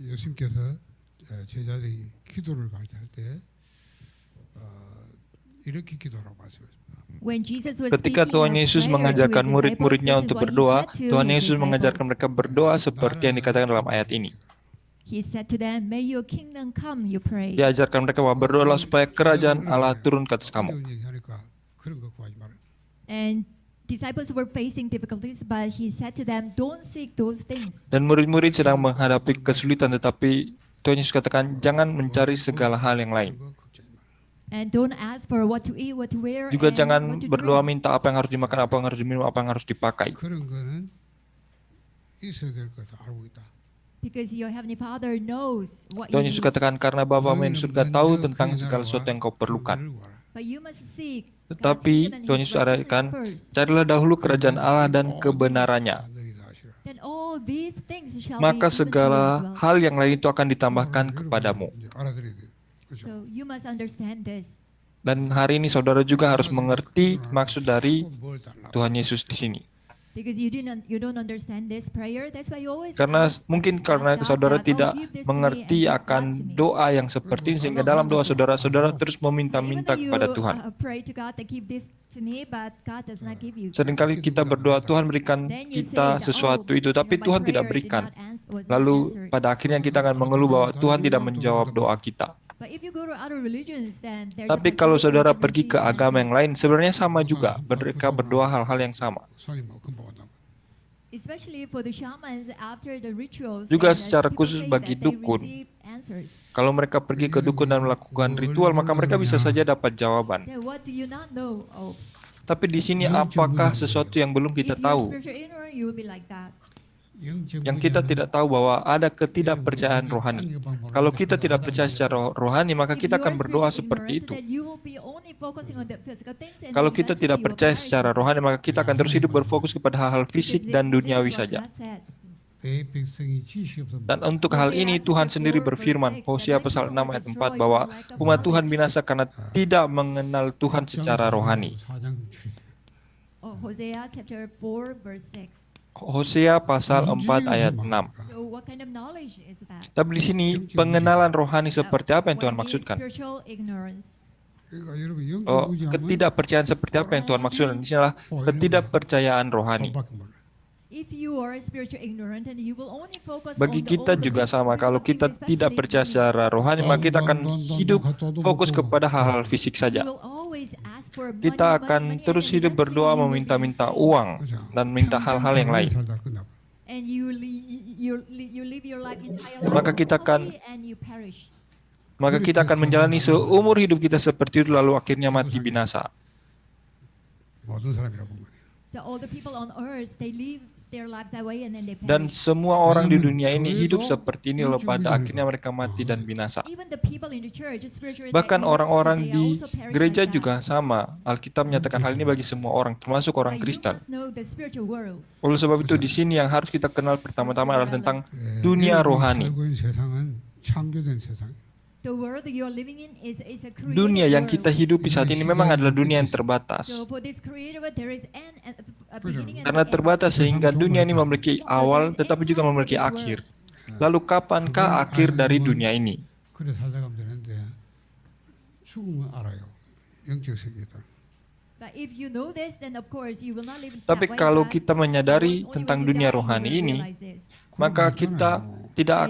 예수님께서 제자들이 기도를 가르칠 때 이렇게 기도하라고 말씀하셨습니다. Ketika Tuhan Yesus mengajarkan murid-muridnya untuk berdoa, Tuhan Yesus mengajarkan mereka berdoa seperti yang dikatakan dalam ayat ini. Diajarkan mereka bahwa berdoalah supaya kerajaan Allah turun ke atas kamu. Dan murid-murid sedang menghadapi kesulitan, tetapi Tuhan Yesus katakan jangan mencari segala hal yang lain. Juga jangan berdoa minta apa yang harus dimakan, apa yang harus diminum, apa yang harus dipakai. Tuhan Yesus katakan karena Bapa-Mu yang di surga tahu tentang segala sesuatu yang kau perlukan. Tetapi Tuhan Yesus katakan carilah dahulu kerajaan Allah dan kebenarannya. Maka segala hal yang lain itu akan ditambahkan kepadamu. Dan hari ini saudara juga harus mengerti maksud dari Tuhan Yesus di sini. Karena mungkin karena saudara tidak mengerti akan doa yang seperti ini, sehingga dalam doa saudara terus meminta-minta kepada Tuhan. Seringkali kita berdoa, Tuhan berikan kita sesuatu itu, tapi Tuhan tidak berikan. Lalu pada akhirnya kita akan mengeluh bahwa Tuhan tidak menjawab doa kita. Tapi kalau saudara pergi ke agama yang lain, sebenarnya sama juga. Mereka berdoa hal-hal yang sama. Juga secara khusus bagi dukun. Kalau mereka pergi ke dukun dan melakukan ritual, maka mereka bisa saja dapat jawaban. Tapi di sini apakah sesuatu yang belum kita tahu? Yang kita tidak tahu bahwa ada ketidakpercayaan rohani. Kalau kita tidak percaya secara rohani, maka kita akan berdoa seperti itu. Kalau kita tidak percaya secara rohani, maka kita akan terus hidup berfokus kepada hal-hal fisik dan duniawi saja. Dan untuk hal ini Tuhan sendiri berfirman, Hosea pasal 6 ayat 4, bahwa umat Tuhan binasa karena tidak mengenal Tuhan secara rohani. Hosea pasal 4 ayat 6. Tapi di sini pengenalan rohani seperti apa yang Tuhan maksudkan? Ketidakpercayaan seperti apa yang Tuhan maksudkan? Di sinilah ketidakpercayaan rohani. Bagi kita juga sama, kalau kita tidak percaya secara rohani, maka kita akan hidup fokus kepada hal-hal fisik saja. Kita akan terus hidup berdoa meminta-minta uang dan minta hal-hal yang lain. Maka kita akan menjalani seumur hidup kita seperti itu, lalu akhirnya mati binasa. Dan semua orang di dunia ini hidup seperti ini, lalu pada akhirnya mereka mati dan binasa. Bahkan orang-orang di gereja juga sama. Alkitab menyatakan hal ini bagi semua orang, termasuk orang Kristen. Oleh sebab itu di sini yang harus kita kenal pertama-tama adalah tentang dunia rohani. Dunia yang kita hidupi saat ini memang adalah dunia yang terbatas. Karena terbatas sehingga dunia ini memiliki awal tetapi juga memiliki akhir. Lalu kapankah akhir dari dunia ini? Tapi kalau kita menyadari tentang dunia rohani ini, maka kita tidak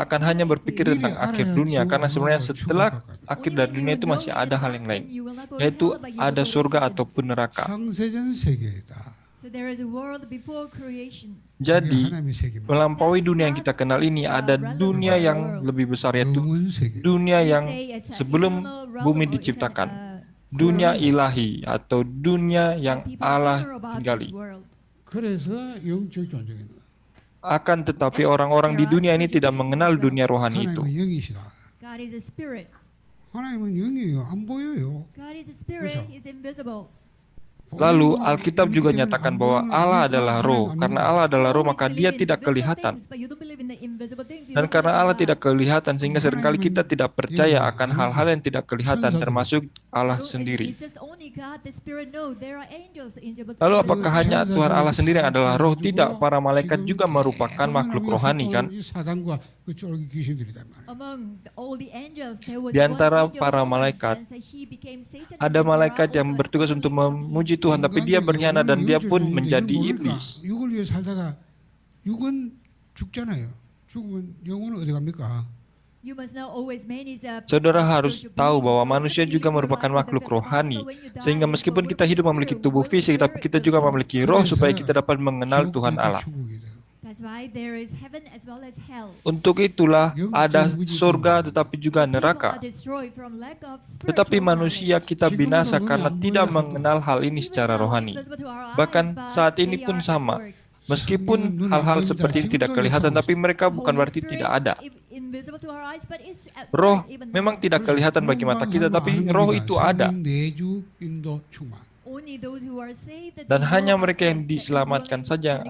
akan hanya berpikir tentang akhir dunia, karena sebenarnya setelah akhir dari dunia itu masih ada hal yang lain, yaitu ada surga ataupun neraka. Jadi, melampaui dunia yang kita kenal ini, ada dunia yang lebih besar, yaitu dunia yang sebelum bumi diciptakan. Dunia ilahi atau dunia yang Allah tinggali. Akan tetapi orang-orang di dunia ini tidak mengenal dunia rohani itu. Lalu Alkitab juga nyatakan bahwa Allah adalah roh. Karena Allah adalah roh, maka dia tidak kelihatan. Dan karena Allah tidak kelihatan, sehingga seringkali kita tidak percaya akan hal-hal yang tidak kelihatan, termasuk Allah sendiri. Lalu apakah hanya Tuhan Allah sendiri yang adalah roh? Tidak, para malaikat juga merupakan makhluk rohani kan? 이 사단과 그 쫄기 귀신들이란 말이에요. Di antara para malaikat, ada malaikat yang bertugas untuk memuji Tuhan, tapi dia berkhianat dan dia pun menjadi iblis. 육을 위해 살다가 육은 죽잖아요. 죽으면 영혼은 어디 갑니까? Saudara harus tahu bahwa manusia juga merupakan makhluk rohani, sehingga meskipun kita hidup memiliki tubuh fisik, tapi kita juga memiliki roh supaya kita dapat mengenal Tuhan Allah. Untuk itulah ada surga tetapi juga neraka. Tetapi manusia kita binasa karena tidak mengenal hal ini secara rohani. Bahkan saat ini pun sama. Meskipun hal-hal seperti ini tidak kelihatan, tapi mereka bukan berarti tidak ada. Roh memang tidak kelihatan bagi mata kita, tapi roh itu ada. Dan hanya mereka yang diselamatkan saja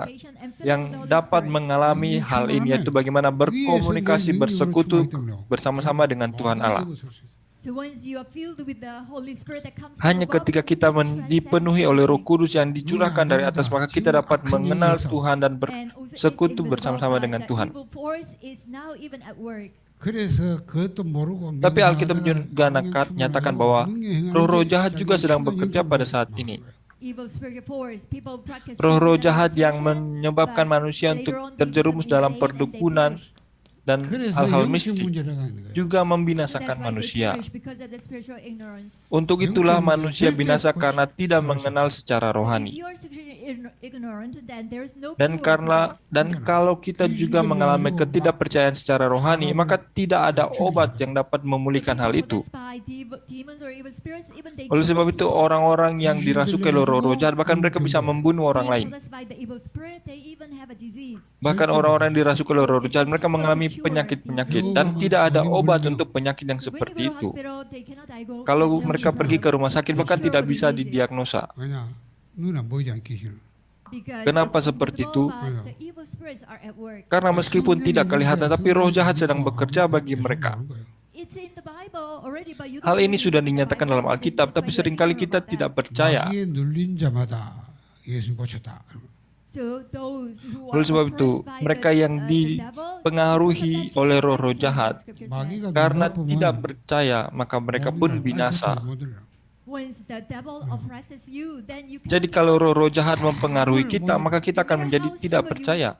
yang dapat mengalami hal ini, yaitu bagaimana berkomunikasi, bersekutu bersama-sama dengan Tuhan Allah. Hanya ketika kita dipenuhi oleh Roh Kudus yang dicurahkan dari atas, maka kita dapat mengenal Tuhan dan bersekutu bersama-sama dengan Tuhan. Tapi Alkitab juga nyatakan bahwa roh-roh jahat juga sedang bekerja pada saat ini. Roh-roh jahat yang menyebabkan manusia untuk terjerumus dalam perdukunan dan hal-hal mistik juga membinasakan manusia. Untuk itulah manusia binasa karena tidak mengenal secara rohani. Dan kalau kita juga mengalami ketidakpercayaan secara rohani, maka tidak ada obat yang dapat memulihkan hal itu. Oleh sebab itu, orang-orang yang dirasuki oleh roh-roh jahat, bahkan mereka bisa membunuh orang lain. Bahkan orang-orang yang dirasuki oleh roh-roh jahat, mereka mengalami penyakit-penyakit dan tidak ada obat untuk penyakit yang seperti itu. Kalau mereka pergi ke rumah sakit, bahkan tidak bisa didiagnosa. Kenapa seperti itu? Karena meskipun tidak kelihatan, tapi roh jahat sedang bekerja bagi mereka. Hal ini sudah dinyatakan dalam Alkitab, tapi seringkali kita tidak percaya. Oleh sebab itu, mereka yang dipengaruhi oleh roh-roh jahat karena tidak percaya, maka mereka pun binasa. Jadi kalau roh-roh jahat mempengaruhi kita, maka kita akan menjadi tidak percaya.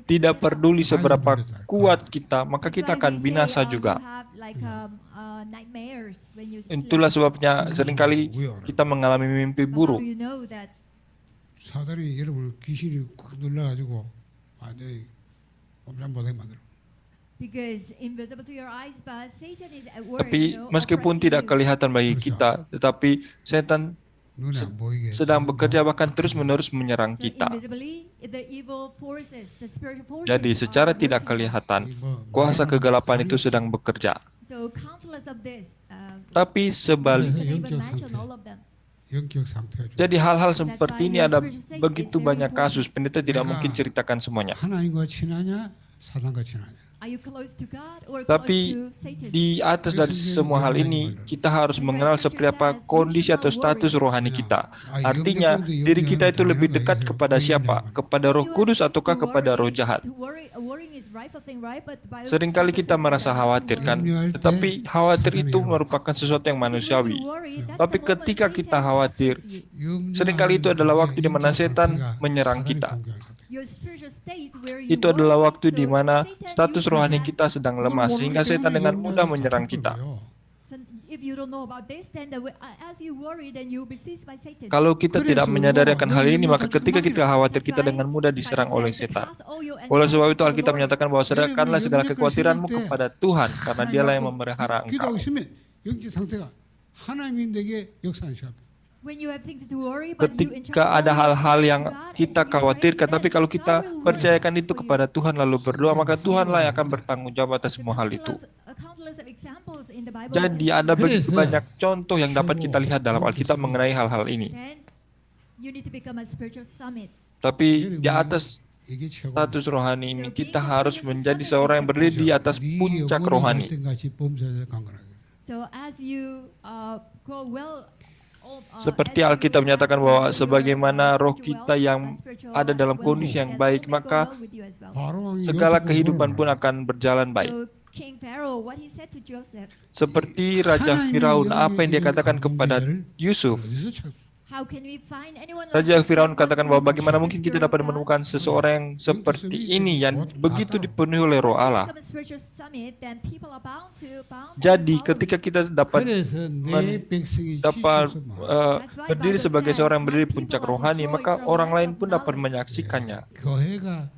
Tidak peduli seberapa kuat kita, maka kita akan binasa juga. Itulah sebabnya seringkali kita mengalami mimpi buruk. 사단이 여러분을 귀신이 꽉 눌러가지고 완전히 꼼짝못하게 만들어. Tapi meskipun tidak kelihatan bagi kita, tetapi setan sedang bekerja bahkan terus-menerus menyerang kita. Jadi secara tidak kelihatan, kuasa kegelapan itu sedang bekerja. Tapi sebaliknya, jadi hal-hal seperti ini ada begitu banyak kasus, pendeta tidak mungkin ceritakan semuanya. Tapi di atas dari semua hal ini, kita harus mengenal seperti apa kondisi atau status rohani kita. Artinya, diri kita itu lebih dekat kepada siapa? Kepada Roh Kudus ataukah kepada roh jahat? Seringkali kita merasa khawatir kan? Tetapi khawatir itu merupakan sesuatu yang manusiawi. Tapi ketika kita khawatir, seringkali itu adalah waktu di mana setan menyerang kita. Itu adalah waktu di mana status rohani kita sedang lemah, sehingga setan dengan mudah menyerang kita. Kalau kita tidak menyadari akan hal ini, maka ketika kita khawatir, kita dengan mudah diserang oleh setan. Oleh sebab itu Alkitab menyatakan bahwa serahkanlah segala kekhawatiranmu kepada Tuhan, karena Dialah yang memelihara engkau. Ketika ada hal-hal yang kita khawatirkan, tapi kalau kita percayakan itu kepada Tuhan lalu berdoa, maka Tuhanlah yang akan bertanggung jawab atas semua hal itu. Jadi ada begitu banyak contoh yang dapat kita lihat dalam Alkitab mengenai hal-hal ini. Tapi di atas status rohani ini, kita harus menjadi seorang yang berdiri di atas puncak rohani. Seperti Alkitab menyatakan bahwa sebagaimana roh kita yang ada dalam kondisi yang baik, maka segala kehidupan pun akan berjalan baik. Seperti Raja Firaun, apa yang dia katakan kepada Yusuf? Raja Firaun katakan bahwa bagaimana mungkin kita dapat menemukan seseorang yang seperti ini yang begitu dipenuhi oleh roh Allah. Jadi ketika kita dapat berdiri sebagai seorang yang berdiri di puncak rohani, maka orang lain pun dapat menyaksikannya. 교회가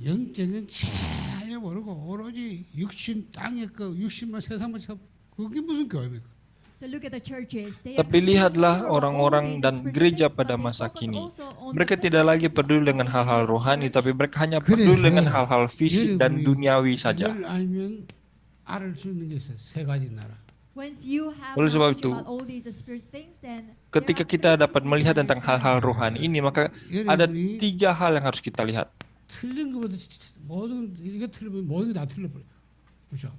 영적인 전혀 모르고 오로지 육신 땅의 그 육신만 세상만 찾고 그게 무슨 교회입니까? Tapi lihatlah orang-orang dan gereja pada masa kini. Mereka tidak lagi peduli dengan hal-hal rohani, tapi mereka hanya peduli dengan hal-hal fisik dan duniawi saja. 이걸 알면 알을 수 있는 게 있어요. 세 가지 나라. Oleh sebab itu, ketika kita dapat melihat tentang hal-hal rohani ini, maka ada 3 hal yang harus kita lihat. 틀린 것보다 모든 이게 틀리면 모든 게 다 틀려버려. 그렇죠?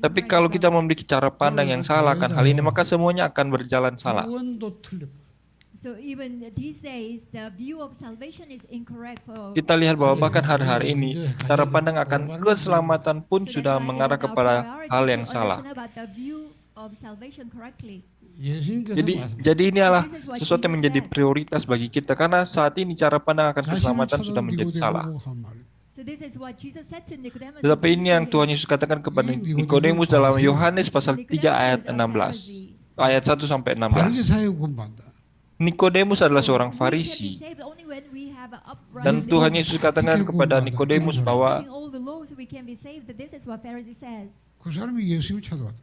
Tapi kalau kita memiliki cara pandang yang salah akan hal ini, maka semuanya akan berjalan salah. 구원도 틀려. Kita lihat bahwa bahkan hari-hari ini, cara pandang akan keselamatan pun sudah mengarah kepada hal yang salah. Jadi ini adalah sesuatu yang menjadi prioritas bagi kita, karena saat ini cara pandang akan keselamatan sudah menjadi salah. Tetapi ini yang Tuhan Yesus katakan kepada Nikodemus dalam Yohanes pasal 3 ayat 16, ayat 1 sampai 16. Nikodemus adalah seorang Farisi, dan Tuhan Yesus katakan kepada Nikodemus bahwa 그 사람이 예수님을 찾아왔다.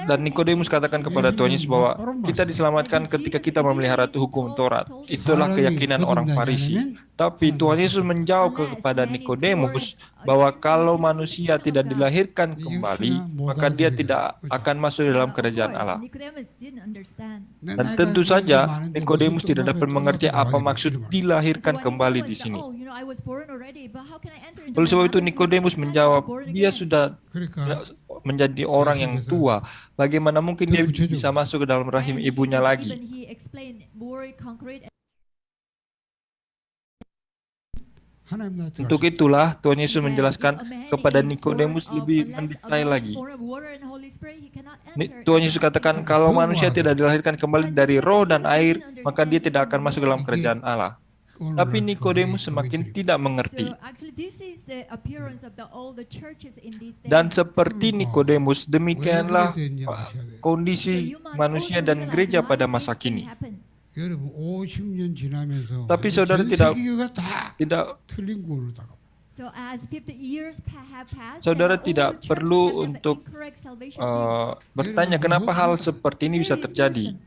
dan Nikodemus katakan kepada Tuhan Yesus bahwa kita diselamatkan ketika kita memelihara hukum Taurat. Itulah keyakinan orang Farisi. Tapi Tuhan Yesus menjawab kepada Nikodemus bahwa kalau manusia tidak dilahirkan kembali, maka dia tidak akan masuk dalam kerajaan Allah. Dan tentu saja Nikodemus tidak dapat mengerti apa maksud dilahirkan kembali di sini. Oleh sebab itu Nikodemus menjawab, dia sudah menjadi orang yang tua, bagaimana mungkin dia bisa masuk ke dalam rahim ibunya lagi? Untuk itulah Tuhan Yesus menjelaskan kepada Nikodemus lebih mendetail lagi. Tuhan Yesus katakan kalau manusia tidak dilahirkan kembali dari roh dan air, maka dia tidak akan masuk dalam kerajaan Allah. Tapi Nikodemus semakin tidak mengerti. Dan seperti Nikodemus, demikianlah kondisi manusia dan gereja pada masa kini. Tapi saudara tidak saudara tidak perlu untuk bertanya kenapa hal seperti ini bisa terjadi.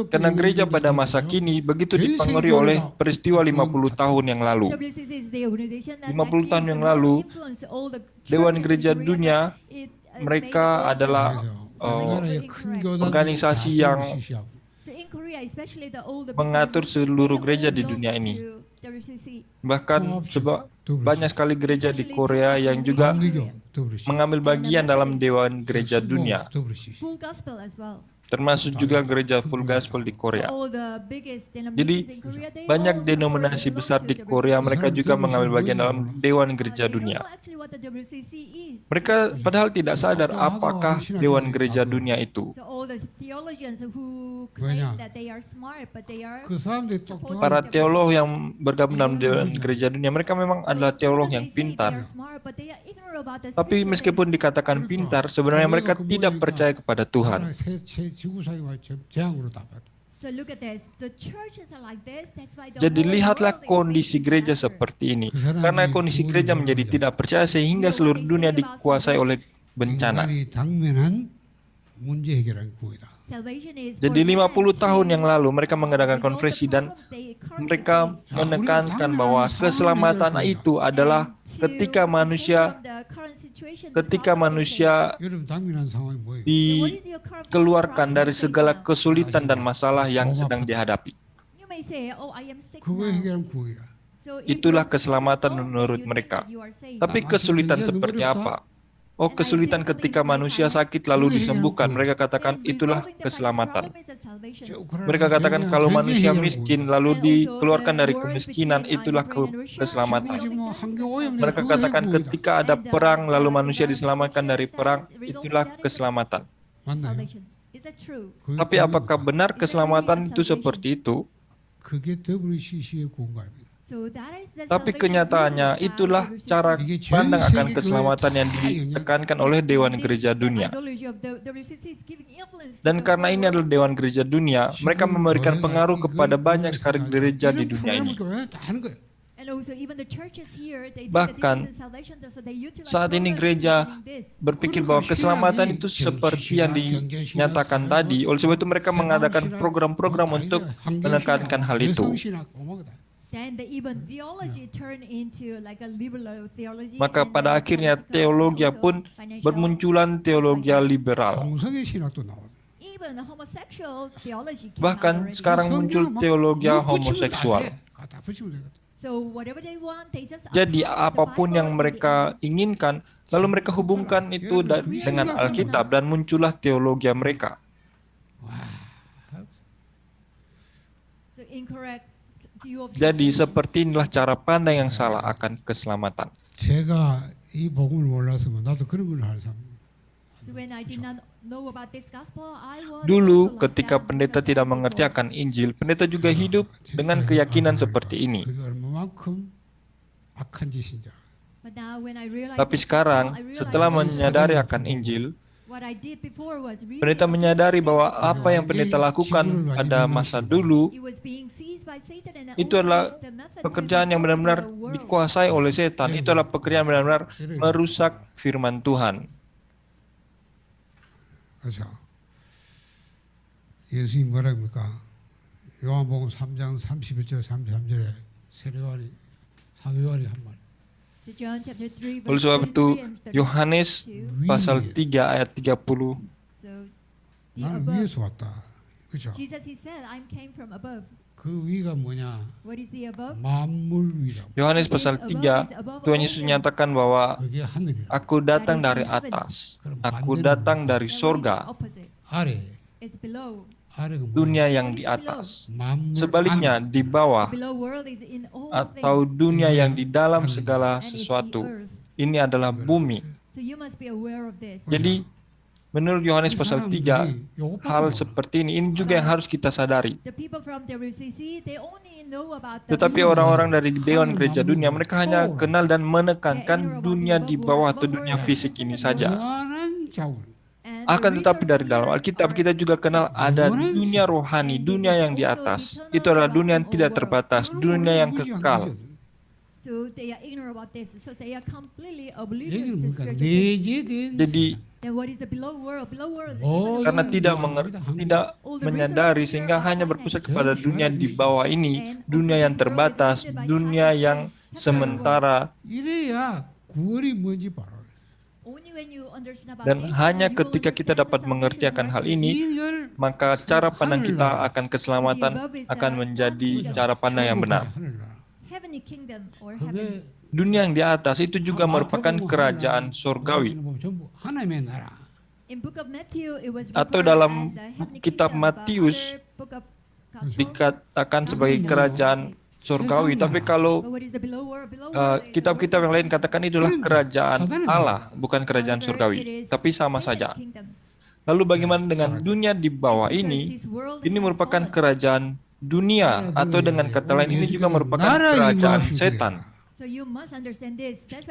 Karena gereja pada masa kini begitu dipengaruhi oleh peristiwa 50 tahun yang lalu. 50 tahun yang lalu, Dewan Gereja Dunia, mereka adalah organisasi yang mengatur seluruh gereja di dunia ini. Bahkan banyak sekali gereja di Korea yang juga mengambil bagian dalam Dewan Gereja Dunia, termasuk juga gereja Full Gospel di Korea. Jadi banyak denominasi besar di Korea, mereka juga mengambil bagian dalam Dewan Gereja Dunia. Mereka padahal tidak sadar apakah Dewan Gereja Dunia itu. Para teolog yang bergabung dalam Dewan Gereja Dunia, mereka memang adalah teolog yang pintar. Tapi meskipun dikatakan pintar, sebenarnya mereka tidak percaya kepada Tuhan. Jadi lihatlah kondisi gereja seperti ini. Karena kondisi gereja menjadi tidak percaya sehingga seluruh dunia dikuasai oleh bencana. Jadi 50 tahun yang lalu mereka mengadakan konferensi dan mereka menekankan bahwa keselamatan itu adalah ketika manusia dikeluarkan dari segala kesulitan dan masalah yang sedang dihadapi. Itulah keselamatan menurut mereka. Tapi kesulitan seperti apa? Oh, kesulitan ketika manusia sakit lalu disembuhkan. Mereka katakan itulah keselamatan. Mereka katakan kalau manusia miskin lalu dikeluarkan dari kemiskinan, itulah keselamatan. Mereka katakan ketika ada perang lalu manusia diselamatkan dari perang, itulah keselamatan. Tapi apakah benar keselamatan itu seperti itu? 그게 WCC의 공감입니다. Tapi kenyataannya itulah cara pandang akan keselamatan yang ditekankan oleh Dewan Gereja Dunia. Dan karena ini adalah Dewan Gereja Dunia, mereka memberikan pengaruh kepada banyak sekali gereja di dunia ini. Bahkan saat ini gereja berpikir bahwa keselamatan itu seperti yang dinyatakan tadi. Oleh sebab itu mereka mengadakan program-program untuk menekankan hal itu. Maka pada akhirnya teologi pun bermunculan teologi liberal. Bahkan sekarang muncul teologi homoseksual. Jadi apapun yang mereka inginkan, lalu mereka hubungkan itu dengan Alkitab dan muncullah teologi mereka. Jadi seperti inilah cara pandang yang salah akan keselamatan. 제가 이 복음을 몰랐으면 나도 그런 걸 할 사람. Dulu ketika pendeta tidak mengerti akan Injil, pendeta juga hidup dengan keyakinan seperti ini. 그게 얼마만큼 악한 짓인지. Tapi sekarang setelah menyadari akan Injil, pendeta menyadari bahwa apa yang pendeta lakukan pada masa dulu itu adalah pekerjaan yang benar-benar dikuasai oleh setan. Itu adalah pekerjaan yang benar-benar merusak firman Tuhan. 그렇죠. 예수님이 뭐라 합니까? 요한복음 3장 31절 33절에 사도 요한이 한 말. Oleh sebab itu Yohanes pasal 3 ayat 30. 나는 위에서 왔다. 그렇죠? 그 위가 뭐냐? 만물 위라고. Yohanes pasal 3, Tuhan Yesus menyatakan bahwa 그게 하늘이라. aku datang dari atas, aku datang dari sorga, 아래. 아래가 뭐야? dunia yang di atas. 만물 Sebaliknya 안. di bawah atau dunia yang di dalam segala sesuatu. Ini adalah bumi. Jadi menurut Yohanes pasal 3, hal seperti ini juga yang harus kita sadari. Tetapi orang-orang dari Dewan Gereja Dunia, mereka hanya kenal dan menekankan dunia di bawah atau dunia fisik ini saja. 무한한 자원. Akan tetapi dari dalam Alkitab kita juga kenal ada dunia rohani, dunia yang di atas. Itu adalah dunia yang tidak terbatas, dunia yang kekal. 얘기는 뭡니까? 내재된 Jadi karena tidak menyadari sehingga hanya berpusat kepada dunia di bawah ini, dunia yang terbatas, dunia yang sementara. 이래야 구원이 뭔지 봐라. Dan hanya ketika kita dapat mengerti akan hal ini, maka cara pandang kita akan keselamatan akan menjadi cara pandang yang benar. Dunia yang di atas itu juga merupakan kerajaan surgawi. Atau dalam kitab Matius dikatakan sebagai kerajaan surgawi, tapi kalau kitab-kitab yang lain katakan itulah kerajaan Allah, bukan kerajaan surgawi, tapi sama saja. Lalu bagaimana dengan dunia di bawah ini? Ini merupakan kerajaan dunia, atau dengan kata lain ini juga merupakan kerajaan setan.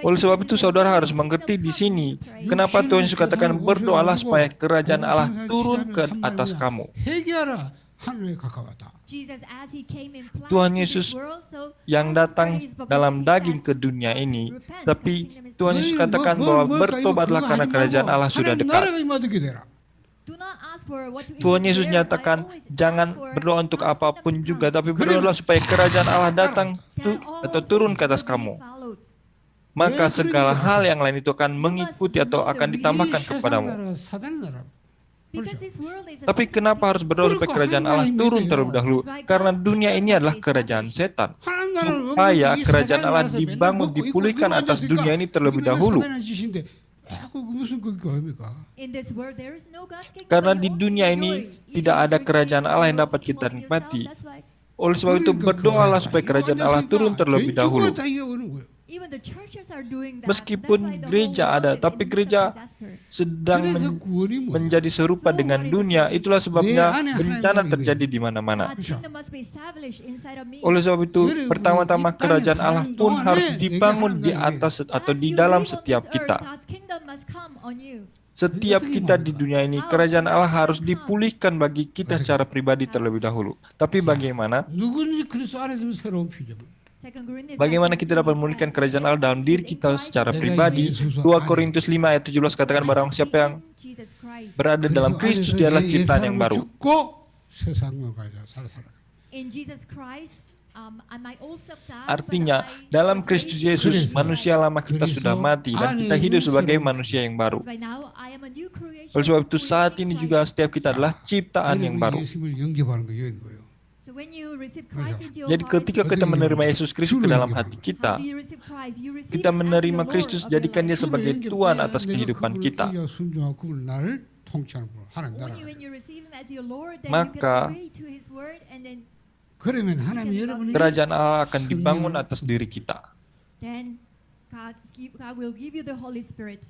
Oleh sebab itu saudara harus mengerti di sini kenapa Tuhan Yesus katakan berdoalah supaya kerajaan Allah turun ke atas kamu. Tuhan Yesus yang datang dalam daging ke dunia ini, tapi Tuhan Yesus katakan bahwa bertobatlah karena kerajaan Allah sudah dekat. Tuhan Yesus nyatakan jangan berdoa untuk apapun juga, tapi berdoalah supaya kerajaan Allah datang atau turun ke atas kamu. Maka segala hal yang lain itu akan mengikuti atau akan ditambahkan kepadamu. Tapi kenapa harus berdoa supaya kerajaan Allah turun terlebih dahulu? Karena dunia ini adalah kerajaan setan. supaya kerajaan Allah dibangun, dipulihkan atas dunia ini terlebih dahulu. Karena di dunia ini tidak ada kerajaan Allah yang dapat kita nikmati. Oleh sebab itu berdoalah supaya kerajaan Allah turun terlebih dahulu. Meskipun gereja ada, tapi gereja sedang menjadi serupa dengan dunia. Itulah sebabnya bencana terjadi di mana-mana. Oleh sebab itu, pertama-tama kerajaan Allah pun harus dibangun di atas atau di dalam setiap kita. Setiap kita di dunia ini, kerajaan Allah harus dipulihkan bagi kita secara pribadi terlebih dahulu. Tapi bagaimana? Bagaimana kita dapat memulihkan kerajaan Allah dalam diri kita secara pribadi? 2 Korintus 5 ayat 17 katakan, barang siapa yang berada dalam Kristus, dia adalah ciptaan yang baru. Artinya, dalam Kristus Yesus, manusia lama kita sudah mati dan kita hidup sebagai manusia yang baru. Oleh sebab itu, saat ini juga setiap kita adalah ciptaan yang baru. Jadi ketika kita menerima Yesus Kristus ke dalam hati kita, kita menerima Kristus, jadikan Dia sebagai Tuhan atas kehidupan kita. Maka kerajaan Allah akan dibangun atas diri kita.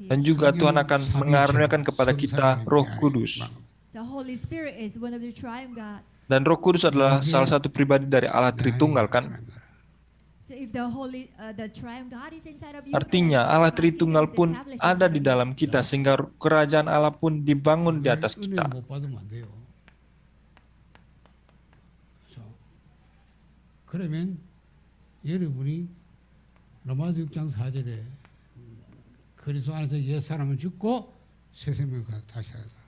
Dan juga Tuhan akan mengaruniakan kepada kita Roh Kudus. Dan Roh Kudus adalah salah satu pribadi dari Allah Tritunggal, kan? Artinya Allah Tritunggal pun ada di dalam kita, sehingga kerajaan Allah pun dibangun di atas kita. 그러면 여러분이 로마서 6장 4절에 그리스도 안에서 옛 사람을 죽고 새 생명을 다시 하라.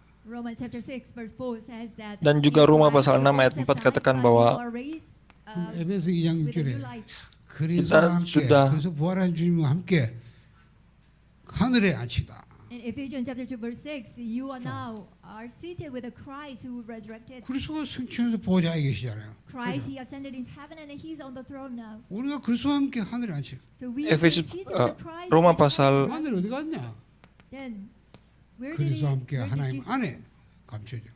Dan juga Roma pasal 6 ayat 4 katakan bahwa 에베소 2장 6절에 kita sudah 그래서 부활한 주님과 함께 하늘에 앉히다. In Ephesians chapter 2 verse 6, you are now are seated with Christ who resurrected. 그리스도가 승천해서 보좌에 계시잖아요. Christ he ascended in heaven and he is on the throne now. 우리가 그리스도와 함께 하늘에 앉혀. So we Efesus seated with Christ. Roma pasal 하늘 어디 갔냐? Then where did he? 그리스도와 함께 하나님 안에 감춰져.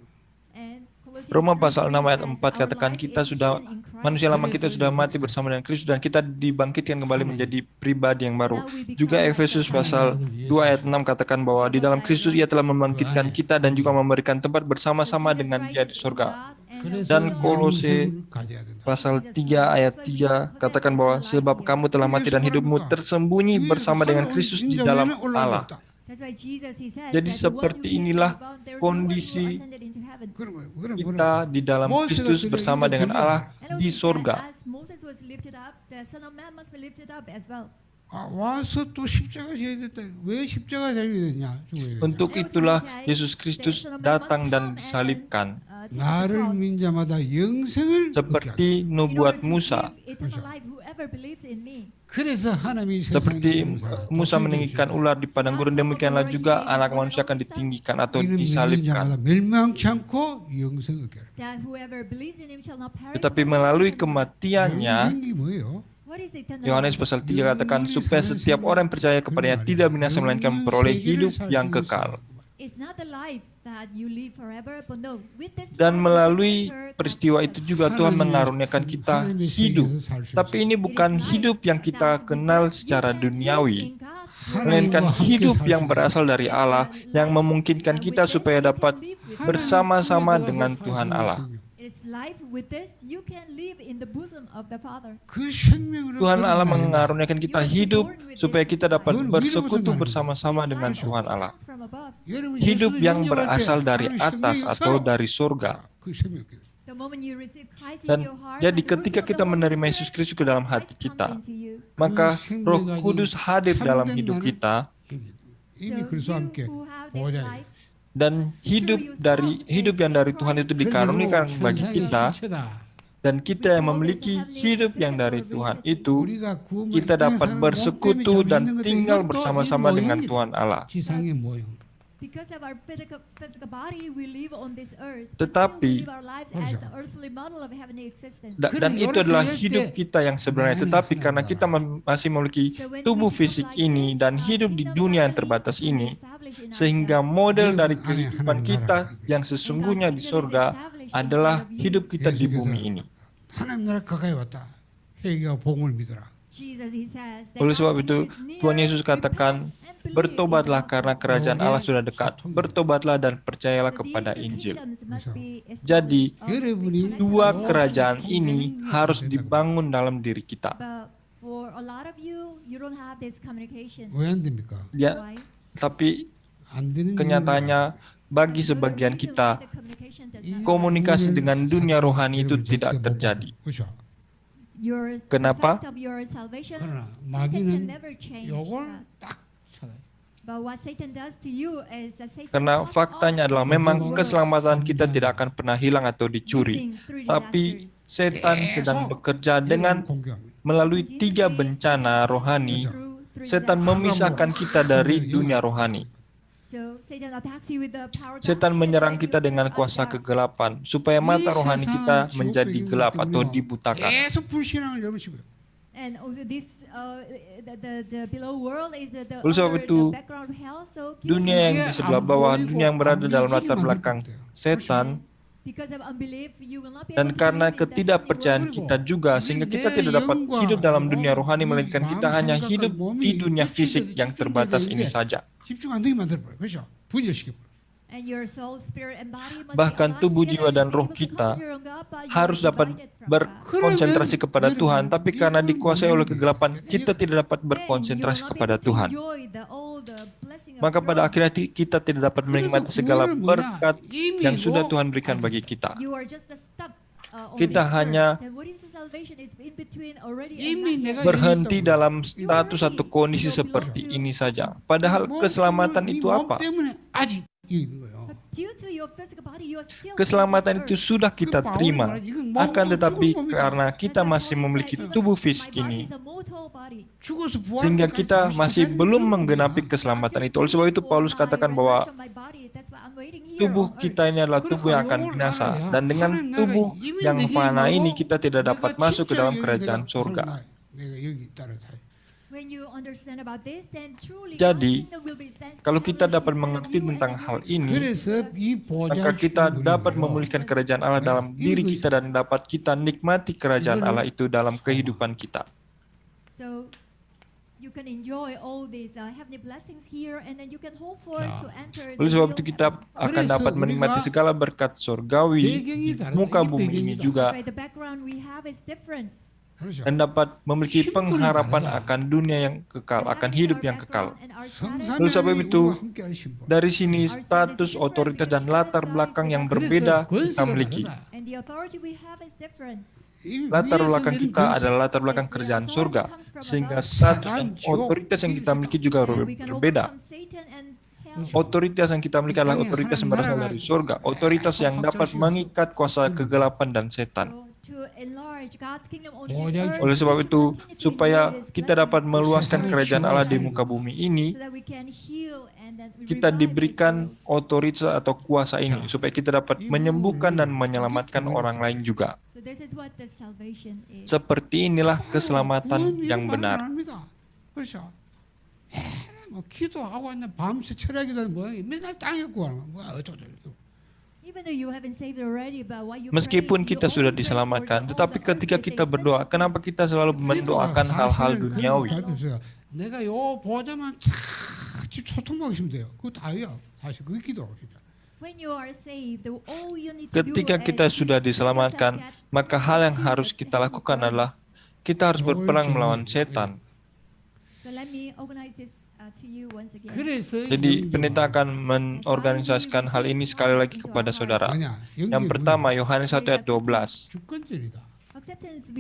Roma pasal 6 ayat 4 katakan kita sudah, manusia lama kita sudah mati bersama dengan Kristus dan kita dibangkitkan kembali menjadi pribadi yang baru. Juga Efesus pasal 2 ayat 6 katakan bahwa di dalam Kristus Ia telah membangkitkan kita dan juga memberikan tempat bersama-sama dengan Dia di surga. Dan Kolose pasal 3 ayat 3 katakan bahwa sebab kamu telah mati dan hidupmu tersembunyi bersama dengan Kristus di dalam Allah. Jadi seperti inilah kondisi kita di dalam Kristus bersama dengan Allah di sorga. Untuk itulah Yesus Kristus datang dan disalibkan. Seperti nubuat Musa. Seperti Musa meninggikan ular di padang gurun, demikianlah juga anak manusia akan ditinggikan atau disalibkan. Tetapi melalui kematiannya, Yohanes pasal 3 katakan supaya setiap orang yang percaya kepadanya tidak binasa melainkan memperoleh hidup yang kekal. Dan melalui peristiwa itu juga Tuhan mengaruniakan kita hidup. Tapi ini bukan hidup yang kita kenal secara duniawi, melainkan hidup yang berasal dari Allah, yang memungkinkan kita supaya dapat bersama-sama dengan Tuhan Allah. Tuhan Allah mengaruniakan kita hidup supaya kita dapat bersekutu bersama-sama dengan Tuhan Allah. Hidup yang berasal dari atas atau dari surga. Dan jadi ketika kita menerima Yesus Kristus ke dalam hati kita, maka Roh Kudus hadir dalam hidup kita. Dan hidup yang dari Tuhan itu dikaruniakan bagi kita, dan kita yang memiliki hidup yang dari Tuhan itu, kita dapat bersekutu dan tinggal bersama-sama dengan Tuhan Allah. Because of our physical body, we live on this earth. But still Tetapi- we live our lives as the earthly model of heavenly existence. Dan itu adalah hidup kita yang sebenarnya. Tetapi karena kita masih memiliki tubuh fisik ini dan hidup di dunia yang terbatas ini, sehingga model dari kehidupan kita yang sesungguhnya di surga adalah hidup kita di bumi ini. 하나님 나라 가까이 왔다. 회개와 복음을 믿어라. Oleh sebab itu, Tuhan Yesus katakan, bertobatlah karena kerajaan Allah sudah dekat. Bertobatlah dan percayalah kepada Injil. Jadi, 여러분이 dua kerajaan ini harus dibangun dalam diri kita. 왜 안 됩니까? Ya, tapi 안 되는 kenyataannya bagi sebagian kita, komunikasi dengan dunia rohani itu tidak terjadi. 그렇죠. Kenapa? 그러나 마귀는 요걸 딱 찾아요. Karena faktanya adalah memang keselamatan kita tidak akan pernah hilang atau dicuri. Tapi setan sedang bekerja dengan 공격합니다. melalui 3 bencana rohani. Setan memisahkan kita dari dunia rohani. Setan menyerang kita dengan kuasa kegelapan supaya mata rohani kita menjadi gelap atau dibutakan. 계속 불신앙을 열으시고요. Oleh sebab itu, dunia yang di sebelah bawah, dunia yang berada dalam latar belakang setan, dan karena ketidakpercayaan kita juga, sehingga kita tidak dapat hidup dalam dunia rohani, melainkan kita hanya hidup di dunia fisik yang terbatas ini saja. 집중 안 되게 만들어버려요. 그렇죠? 분열시켜버려요. Bahkan tubuh, jiwa, dan roh kita harus dapat berkonsentrasi kepada Tuhan, tapi karena dikuasai oleh kegelapan, kita tidak dapat berkonsentrasi kepada Tuhan. Maka pada akhirnya kita tidak dapat menikmati segala berkat yang sudah Tuhan berikan bagi kita. Kita hanya berhenti dalam status atau kondisi seperti ini saja. Padahal keselamatan itu apa? 아직 있는 거예요. Keselamatan itu sudah kita terima. Akan tetapi karena kita masih memiliki tubuh fisik ini, 죽어서 부활 sehingga 때까지 kita masih 잠시 belum 기다리는 menggenapi 거예요. keselamatan itu. Oleh sebab itu Paulus katakan bahwa tubuh kita ini adalah tubuh yang akan binasa, dan dengan tubuh yang fana ini kita tidak dapat masuk ke dalam kerajaan surga. Jadi, kalau kita dapat mengerti tentang hal ini, 그래서 이 maka 보좌를 kita 누리는 dapat 거예요. memulihkan kerajaan Allah dalam diri kita dan dapat kita nikmati kerajaan Allah itu dalam kehidupan kita. Oleh sebab itu kita akan dapat menikmati segala berkat surgawi di muka bumi ini juga, 그렇죠. dan dapat memiliki pengharapan akan dunia yang kekal, akan hidup yang kekal. Oleh sebab itu, dari sini status, otoritas, dan latar belakang yang berbeda kita miliki. Latar belakang kita adalah latar belakang kerajaan surga, sehingga status dan otoritas yang kita miliki juga berbeda. Otoritas yang kita miliki adalah otoritas yang berasal dari surga, otoritas yang dapat mengikat kuasa kegelapan dan setan. Oleh sebab itu, supaya kita dapat meluaskan kerajaan Allah di muka bumi ini, kita diberikan otoritas atau kuasa ini, supaya kita dapat menyembuhkan dan menyelamatkan orang lain juga. Seperti inilah keselamatan yang benar. 그렇죠. 뭐 기도하고 있는 밤새 철야기도 뭐 맨날 땅에 구하는 뭐 어쩌고 Meskipun kita sudah diselamatkan, tetapi ketika kita berdoa, kenapa kita selalu mendoakan hal-hal duniawi? 내가 요 보좌만 쫙 소통하고 있으면 돼요. 그거 다예요. 사실 그게 기도하고 싶다. Ketika kita sudah diselamatkan, maka hal yang harus kita lakukan adalah kita harus berperang melawan setan. Jadi pendeta akan menorganisasikan hal ini sekali lagi kepada saudara. Yang pertama, Yohanes 1 ayat 12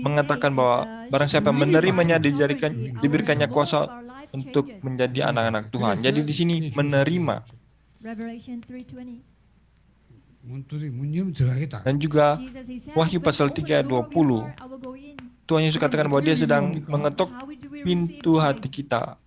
mengatakan bahwa barang siapa menerimanya diberikannya kuasa untuk menjadi anak-anak Tuhan. Jadi di sini menerima. Dan juga Wahyu pasal 3 ayat 20, Tuhan Yesus katakan bahwa dia sedang mengetok pintu hati kita.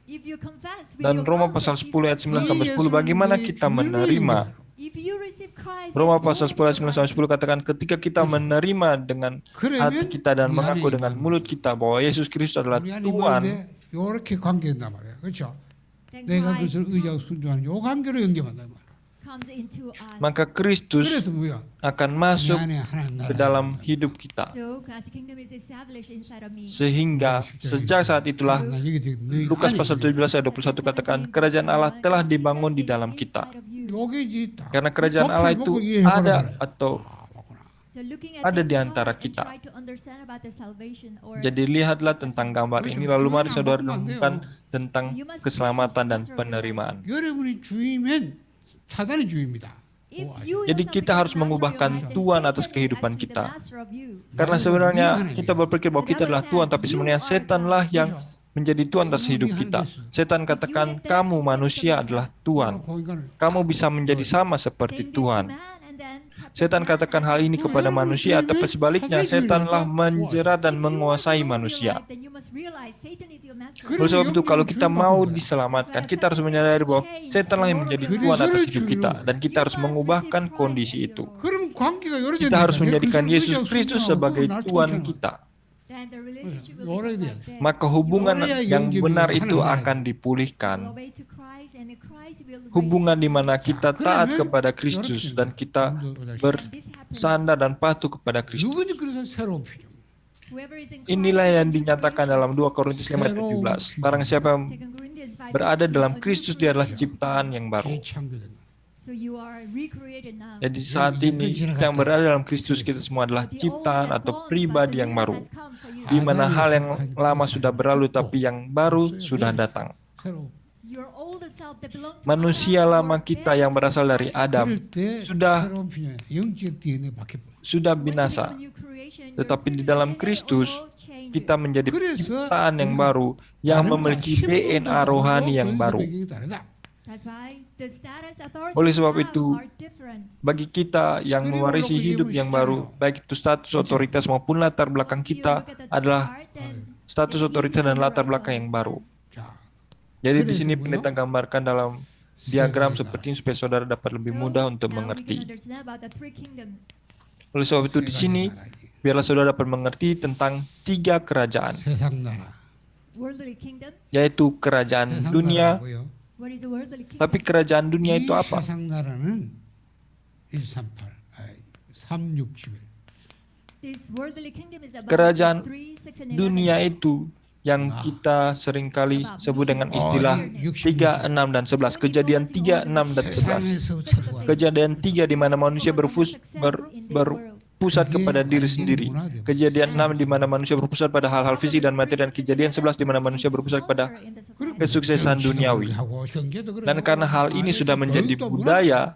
If you confess with Dan your Roma mouth pasal that 10 ayat Jesus 9 sampai Iya, 10, bagaimana sudah kita dicuri menerima? If you receive Christ Roma as pasal Lord 10 ayat of 9 your sampai life, 10 katakan, ketika kita menerima dengan hati 그러면 kita dan 이 mengaku 안에 dengan 임하는 mulut kita bahwa Yesus Kristus adalah 우리 안에 Tuhan, 임하는데 이렇게 관계된단 말이야. 그렇죠? then 내가 Christ 그것을 의지하고 순종하는 요 관계로 연결한단 말이야. comes into us. maka Kristus 그래서 뭐야? akan 내 masuk 안에 하나님 ke 나라가 dalam 된단 hidup kita. So God's kingdom is established inside of me. Sehingga sejak saat itulah 말이야. 나 여기 지금 너희 Lukas 안에 pasal 있는 17 ayat 21 katakan, kerajaan Allah telah dibangun di dalam kita. 요게 있다. Karena kerajaan Allah itu ada atau So looking at ada this di antara chart and kita. try to understand about the salvation or Jadi lihatlah tentang gambar ini, lalu mari saudara renungkan tentang keselamatan dan penerimaan. 여러분이 주이면 사단이 주입니다. if you Jadi yourself kita become harus master of your mengubahkan life, then Tuhan Satan atas is kehidupan actually the kita. master of you. Karena sebenarnya kita berpikir bahwa kita adalah Tuhan, tapi sebenarnya setanlah yang menjadi Tuhan atas hidup kita. Setan katakan, kamu manusia adalah Tuhan. Kamu bisa menjadi sama seperti Saying this to Tuhan. man and then captures Setan man katakan as hal his ini slave. kepada manusia, tapi sebaliknya setanlah menjerat dan If you want to menguasai know your manusia. life, then you must realize Satan is your master. Oleh sebab itu, kalau kita mau diselamatkan, kita harus menyadari bahwa setanlah yang menjadi Tuhan atas hidup kita, dan kita harus mengubahkan kondisi itu. 그럼 관계가 Kita harus menjadikan Yesus Kristus sebagai Tuhan kita. kita. Then the relationship will Orang become dia. like this. Maka hubungan You yang benar itu akan dipulihkan. obey to Christ and Christ will reign. Hubungan di mana kita taat kepada Kristus dan kita bersandar dan patuh kepada Kristus. 누구니 그래서 새로운 피조. Whoever is in Christ Inilah is a yang new dinyatakan creation. dalam 2 Korintus 5 ayat 17. Barang siapa yang 2 Corinthians 5, berada 17, dalam a new Kristus, dia adalah creation. ciptaan yang baru. 재창조된 거. So you are recreated now. Jadi saat ini kita yang berada dalam Kristus, kita semua adalah The old ciptaan has atau gone, but pribadi the yang new baru. has come for you. Di mana hal yang lama sudah berlalu, tapi yang baru sudah datang. 새로. Your old self that belonged to Manusia Adam lama were kita dead. yang berasal dari Adam 그럴 때 sudah 새로운 피조야. 영적 DNA 바뀌어. sudah Once you binasa. become a new creation, your Tetapi di spiritual dalam DNA Kristus, also changes. kita menjadi 그래서 ciptaan yang baru yang memiliki DNA rohani yang baru. That's why the status authority Oleh sebab we have itu, are different. Bagi kita yang mewarisi hidup yang baru, baik itu status otoritas maupun latar belakang Once you kita look at the adalah chart, then status it's otoritas easy dan for latar you belakang to yang baru. 자, Jadi di sini pendeta gambarkan dalam diagram seperti ini supaya saudara dapat lebih So, mudah untuk now we can mengerti. understand about the three kingdoms. Oleh sebab itu di sini biarlah saudara dapat mengerti tentang 3 kerajaan, 세상 나라. Worldly kingdom. yaitu kerajaan 세상 dunia. 나라고요. What is a worldly kingdom? Tapi kerajaan dunia 이 itu apa? 세상 나라는 138, 361. This worldly kingdom is about Kerajaan 3, 6, and 11. Dunia itu yang kita seringkali sebut dengan istilah 3, 6, dan 11. Kejadian 3, 6, dan 11. 세상에서 최고가 Kejadian 3 di mana manusia berpusat kepada diri sendiri. Kejadian 6 di mana manusia berpusat pada hal-hal fisik dan materi, dan kejadian 11 di mana manusia berpusat pada kesuksesan duniawi. Dan karena hal ini sudah menjadi budaya,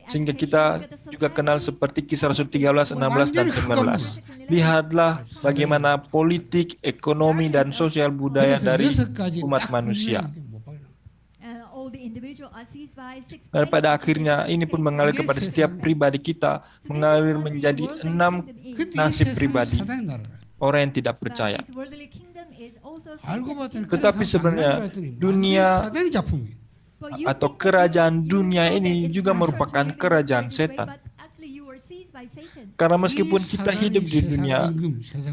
sehingga kita juga kenal seperti Kisah Rasul 13, 16, dan 19. Lihatlah bagaimana politik, ekonomi, dan sosial budaya dari umat manusia. Dan pada akhirnya ini pun mengalir kepada setiap pribadi kita, mengalir menjadi 6 nasib pribadi orang yang tidak percaya. Tetapi sebenarnya dunia atau kerajaan dunia ini juga merupakan kerajaan setan. Karena meskipun kita hidup di dunia,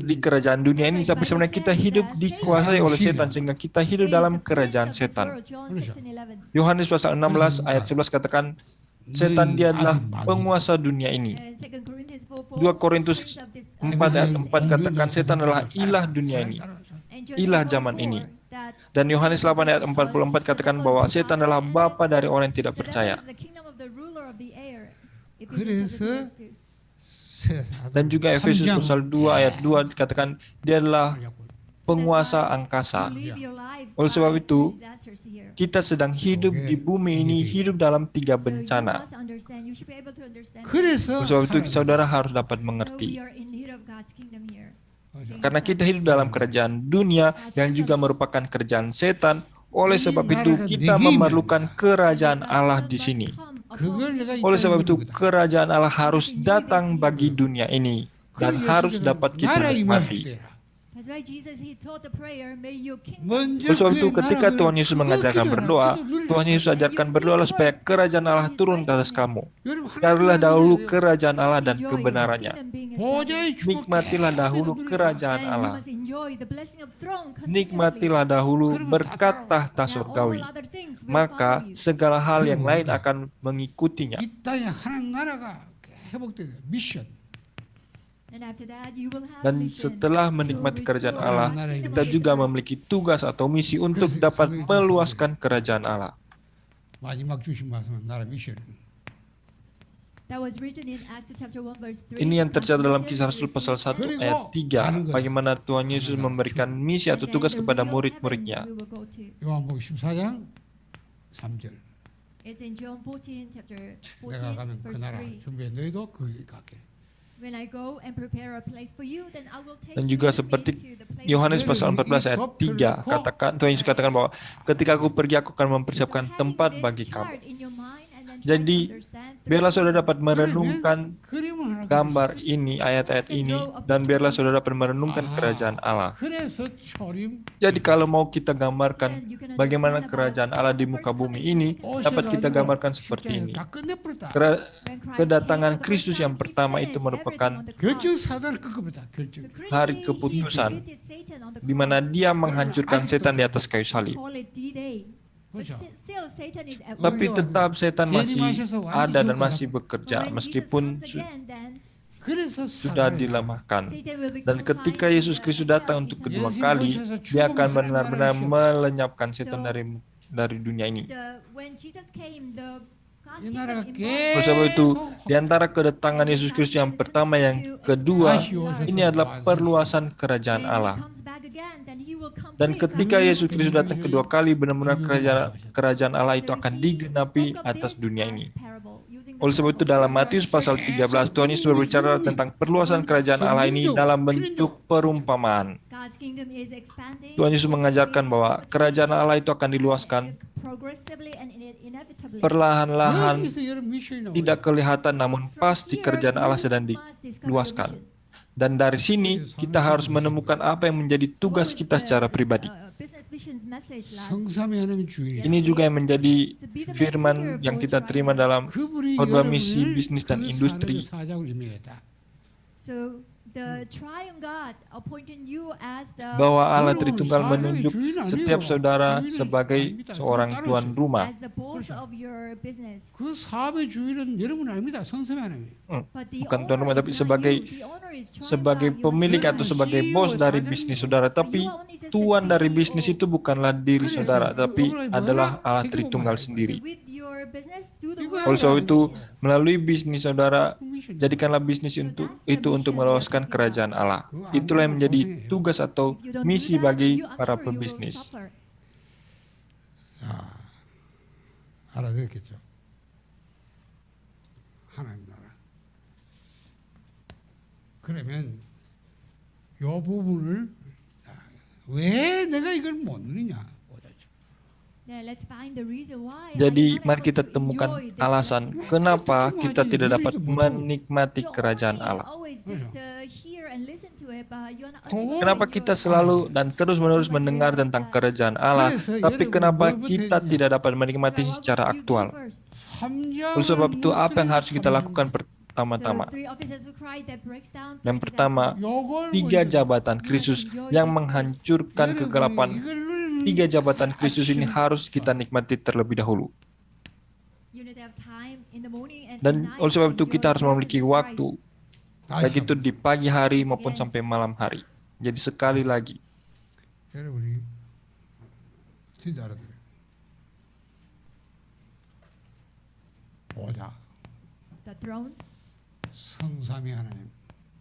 di kerajaan dunia ini, tapi sebenarnya kita hidup dikuasai oleh setan, sehingga kita hidup dalam kerajaan setan. Yohanes pasal 16 ayat 11 katakan, setan dia adalah penguasa dunia ini. 2 Korintus 4 ayat 4 katakan, setan adalah ilah dunia ini, ilah zaman ini. Dan Yohanes 8 ayat 44 katakan bahwa setan adalah bapa dari orang yang tidak percaya. Dan juga Efesus pasal 2 ayat 2 dikatakan dia adalah penguasa angkasa. Oleh sebab itu, kita sedang hidup di bumi ini, hidup dalam 3 bencana. Oleh sebab itu, saudara harus dapat mengerti. Karena kita hidup dalam kerajaan dunia yang juga merupakan kerajaan setan. Oleh sebab itu, kita memerlukan kerajaan Allah di sini. Oleh sebab itu, kerajaan Allah harus datang bagi dunia ini dan harus dapat kita nikmati. That's why Jesus he taught the prayer, may your kingdom 먼저 Oleh sebab itu 그의 ketika 나라를 Tuhan Yesus 그거 mengajarkan 기도해라. berdoa, 기도 Tuhan Yesus ajarkan berdoalah supaya kerajaan Allah turun ke atas kamu. 여러분 Carilah 하나님 dahulu 나라를 kerajaan Allah dan enjoy God's kebenarannya. kingdom being 보좌의 established. 축복 Nikmatilah dahulu 계속 누리라. kerajaan And you Allah. must enjoy the blessing of throne continuously. Nikmatilah dahulu berkat tahta Now surgawi. all other things will Maka follow you. segala hal yang lain akan mengikutinya. 이 땅에 하나님 나라가 회복되는 미션. And after that, you will have Dan mission setelah to menikmati kerajaan restore Allah, God's kingdom kita on juga this earth. memiliki tugas atau misi untuk dapat meluaskan kerajaan Allah. 마지막 주신 말씀은 나라 미션. That was written in Acts chapter 1 verse 3. Ini yang tercatat dalam Mission Kisah Rasul pasal 1 Kerigo, ayat 3, 가는 거다. bagaimana Tuhan Yesus memberikan misi atau And then tugas the kepada real murid-muridnya. heaven we will go to. 요한복음 14장 3절. It's in John 14 chapter 내가 14 가면 그 verse 나라 3. 준비해 너희도 거기 가게. When I go and prepare a place for you, then I will take Dan you juga with me seperti to the place Yohanes where pasal 14 ayat 3 katakan Tuhan Yesus katakan bahwa ketika aku pergi aku akan mempersiapkan tempat bagi kamu. Jadi, biarlah saudara dapat merenungkan 그림을 하나 gambar ini, ayat-ayat ini, dan biarlah saudara dapat merenungkan kerajaan Allah. 그래서 초림 Jadi kalau mau kita gambarkan bagaimana kerajaan Allah di muka bumi ini, dapat kita gambarkan seperti ini. 다 끝내버렸다. Kedatangan Kristus yang pertama itu merupakan 결정 사단을 끄급했다. 결정. hari keputusan, di mana dia menghancurkan setan di atas kayu salib. 그렇죠. Tapi tetap setan masih ada dan masih bekerja, meskipun 그래서 sudah dilemahkan. Dan ketika Yesus Kristus datang untuk kedua kali, dia akan benar-benar melenyapkan setan dari dunia ini. Oleh sebab itu, di antara kedatangan Yesus Kristus yang pertama, yang kedua, ini adalah perluasan kerajaan Allah. Dan ketika Yesus Kristus datang kedua kali, benar-benar kerajaan Allah itu akan digenapi atas dunia ini. Oleh sebab itu dalam Matius pasal 13, Tuhan Yesus berbicara tentang perluasan kerajaan Allah ini dalam bentuk perumpamaan. Tuhan Yesus mengajarkan bahwa kerajaan Allah itu akan diluaskan perlahan-lahan, tidak kelihatan, namun pasti kerajaan Allah sedang diluaskan. Dan dari sini kita harus menemukan apa yang menjadi tugas kita secara pribadi. 성삼위 하나님 주인. Ini juga yang menjadi firman yang kita terima dalam 그분이 khotbah misi 여러분을 bisnis dan 그 industri. 사자로 임명했다. So the triune God appointed you as the Bahwa Allah 여러분, Tritunggal 사장이 menunjuk 주인 아니에요. setiap saudara 주인은 sebagai 아닙니다. seorang 따로 tuan 있어요. rumah. as the boss of your business. 그 사업의 주인은 여러분 아닙니다. 성삼위 하나님. But the Bukan tuan rumah, owner tapi is not sebagai you. The owner is triune sebagai God. You pemilik must atau realize. sebagai bos dari bisnis saudara. Tapi tuan dari bisnis itu bukanlah diri saudara, tapi adalah Allah Tritunggal sendiri. With your business, do the Oleh work. Oleh sebab itu, melalui bisnis saudara, 미션. jadikanlah bisnis itu untuk meluaskan kerajaan Allah. Itulah yang menjadi tugas atau If you don't do misi that, bagi I'm para sure you will pebisnis. suffer. 자, 알아듣겠죠. 하나님 나라. 그러면 요 부분을 왜 내가 이걸 못 누리냐 보자죠. Yeah, let's find the reason why Jadi I am not mari able kita to temukan enjoy this alasan blessing. kenapa kita tidak dapat menikmati You kerajaan only Allah. always just, hear and listen to it, but you are not Oh. able to Kenapa enjoy kita it. selalu dan terus-menerus mendengar tentang kerajaan Allah, tapi kenapa kita tidak dapat menikmatinya secara aktual? Oleh sebab itu, apa yang harus kita lakukan pertama-tama? Yang pertama, 3 jabatan Kristus yang menghancurkan kegelapan. 3 jabatan Kristus ini harus kita nikmati terlebih dahulu. Dan oleh sebab itu kita harus memiliki waktu, baik itu di pagi hari maupun sampai malam hari. Jadi sekali lagi, 여러분이 진짜 알아들어요. 보자. The throne, 성삼위 하나님.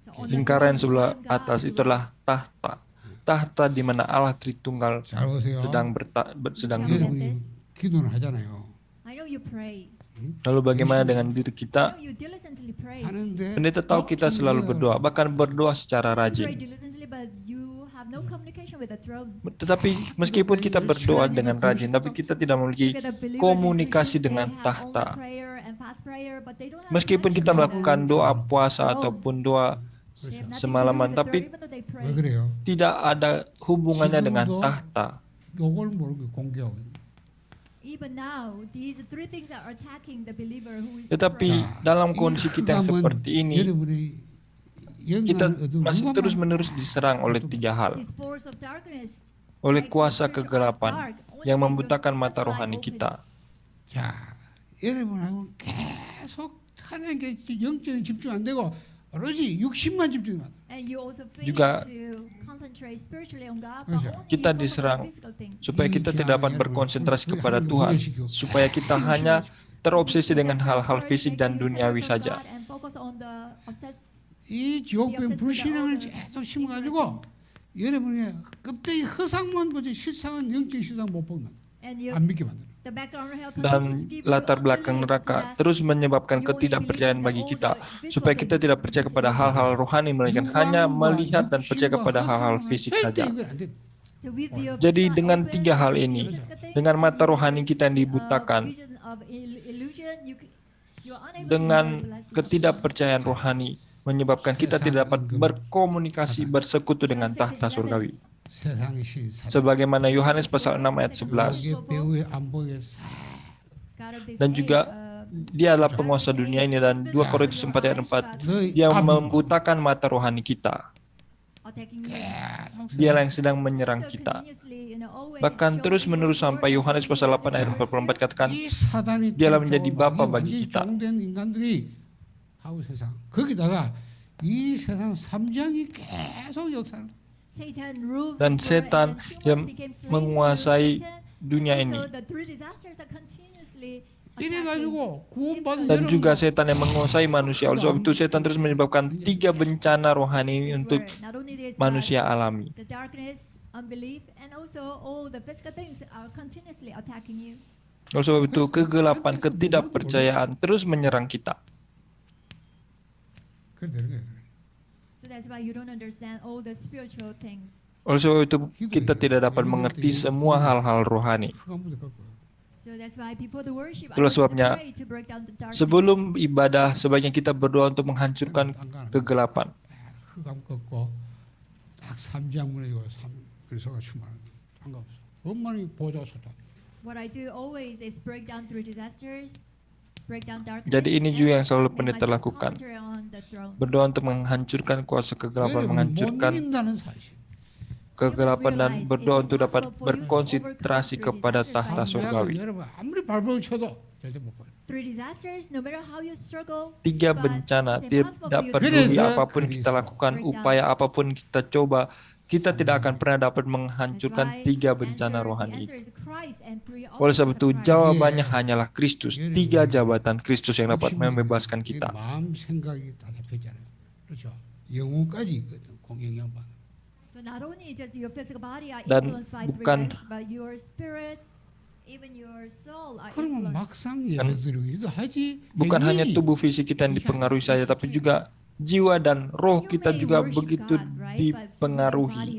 so on the lingkaran throne, sebelah God atas rules. itulah tahta. Tahta di mana Allah Tritunggal 잘 보세요. sedang Yeah. duduk. 여러분이 기도는 하잖아요. I know you pray. Lalu bagaimana dengan diri I kita? know you diligently pray. 하는데 Pendeta tahu kita selalu berdoa, bahkan berdoa secara You pray rajin. diligently, but you have no communication with the throne. Tetapi meskipun kita berdoa dengan rajin, tapi kita tidak memiliki Look at the believers in komunikasi Christians, dengan they have tahta. only prayer and fast prayer, but they don't have Meskipun connection kita with the melakukan doa puasa throne. ataupun doa They have nothing to do semalaman, with the tapi throne, even though they pray. 왜 그래요? tidak ada hubungannya dengan 지금도 tahta. 요걸 모르고 공개하고 있는. Even now, these three things are attacking the believer who is Tetapi praying. 자, dalam 이 kondisi kita yang 흑암은 seperti ini, 여러분이 kita 영광을 얻은 masih 누구만 terus-menerus diserang oleh tiga hal. These force of darkness, Oleh like kuasa spiritual kegelapan dark, only yang make your membutakan mata spiritual rohani eye open. kita. 자, 여러분하고 계속 하나님께 영적인 집중 안 되고 오로지 육신만 집중만. And you also fail Juga to concentrate spiritually on God, 그렇죠. but only Kita you focus on diserang physical things. supaya kita tidak dapat berkonsentrasi kepada Tuhan, supaya kita hanya terobsesi dengan hal-hal fisik dan duniawi saja. And focus on the 이 지옥병 불신앙을 계속 심어가지고 여러분이 껍데기 허상만 보지 실상은 영적 실상 못 보면 and you, 안 믿게 만들어. the background hell Dan continues to give you latar belakang unbelief, so neraka that terus menyebabkan you only ketidakpercayaan believe in bagi all kita, the visual supaya kita things, tidak which percaya is kepada illusion. hal-hal rohani, melainkan hanya melihat dan percaya kepada hal-hal fisik saja. So with your Jadi physical dengan open, tiga hal with ini, your physical things, dengan mata and rohani your, kita yang dibutakan, vision of illusion, you are unable to dengan handle the blessings. ketidakpercayaan rohani, menyebabkan kita tidak dapat berkomunikasi, bersekutu dengan tahta surgawi. 세상의 신 사단 Sebagaimana Yohanes pasal 6 ayat 11, 여기 배우의 안보에 God of this dan age, juga dia adalah penguasa dunia ini, dan 2 Korintus 4 ayat 4, 너희 dia 안보 membutakan mata rohani kita. attacking you. Dialah yang sedang menyerang So kita. continuously, always Bahkan showing terus-menerus your sampai word Yohanes and pasal 8 ayat your 44 katakan, 이 사단이 dialah menjadi 통치하고 bapa 완전히 bagi kita. 종된 인간들이 하고 세상 거기다가 이 세상 삼장이 계속 역사를 Satan rules Dan this world, setan and humans yang became slave to menguasai Satan, dunia and ini. also the three disasters are continuously attacking. 이래가지고 구원받은 Dan juga 여러분 setan yang menguasai manusia. Oleh sebab itu setan terus menyebabkan 3 bencana rohani This untuk world, not only this, manusia but alami. the darkness, unbelief, and also all the physical things are continuously attacking you. Oleh sebab itu kegelapan, ketidakpercayaan terus menyerang kita. 그래 되는 거예요. So that's why you don't understand all the spiritual things. Oleh sebab itu kita tidak dapat mengerti semua hal-hal rohani. 흑암부터 갖고 So that's why before the worship, I Itulah want you to sebabnya pray to break down the darkness. sebelum ibadah sebaiknya kita berdoa untuk menghancurkan kegelapan. 흑암 꺾고 딱 삼장문이고 삼 그리스도가 충만한 상관없어. 엄마니 보좌 소다. What I do always is break down through disasters, break down darkness. Jadi ini juga yang selalu and pendeta myself lakukan. concentrate on the throne. Berdoa untuk menghancurkan kuasa kegelapan, 못 menghancurkan 믿는다는 사실. kegelapan, dan berdoa untuk dapat berkonsentrasi kepada tahta 삼장은 surgawi. 여러분 아무리 발버둥 쳐도 절대 못 봐요. Through disasters, no matter how you struggle, 3 bencana, tidak peduli apapun kita lakukan, upaya apapun kita coba, kita tidak akan pernah dapat menghancurkan 3 bencana rohani itu. Oleh sebab itu jawabannya hanyalah Kristus, 3 jabatan Kristus yang dapat membebaskan kita. 마음 생각이 다 잡혔잖아요. 그렇죠. 영혼까지 있거든. 공영양반. So not only just your physical body are Dan influenced by three bukan- things, but your spirit, even your soul are 그러면 influenced. 막상 예배드리기도 하지. Bukan hanya 행위지. tubuh fisik kita yang dipengaruhi saja, tapi juga jiwa dan roh You kita may juga worship begitu God, right? But with your dipengaruhi. body,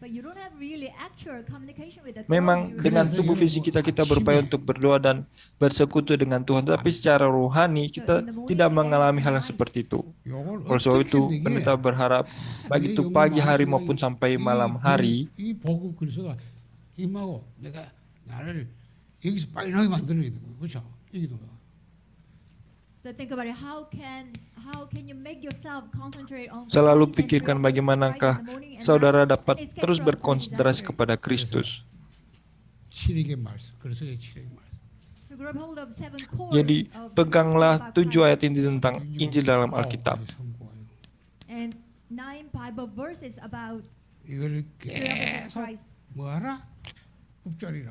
but you don't have really actual communication with the Memang throne. dengan Kira-kira tubuh fisik kita berupaya untuk berdoa dan bersekutu dengan Tuhan, tapi secara rohani kita tidak mengalami hal yang seperti itu. 요걸 Oleh sebab itu, 어떻게 내게 pendeta berharap baik itu pagi hari maupun sampai malam hari, 이 복음 그리스도가 임하고 내가 나를 여기서 빠이나게 만들어야 되고 그렇죠. 이기도 So think about it. How can you make yourself concentrate on selalu Christ and pikirkan pray Jesus bagaimanakah Christ in the morning and saudara night dapat and escape terus from berkonsentrasi disasters? kepada Kristus. 칠익의 말씀 그리스도의 칠익의 말씀. So grab hold of 7 cores Jadi of peganglah the gospel 7 about ayat Christ ini tentang Injil dalam Alkitab. and 9 Bible verses about 이거를 the Lord Jesus 계속 Christ. 뭐하라? 읍절이라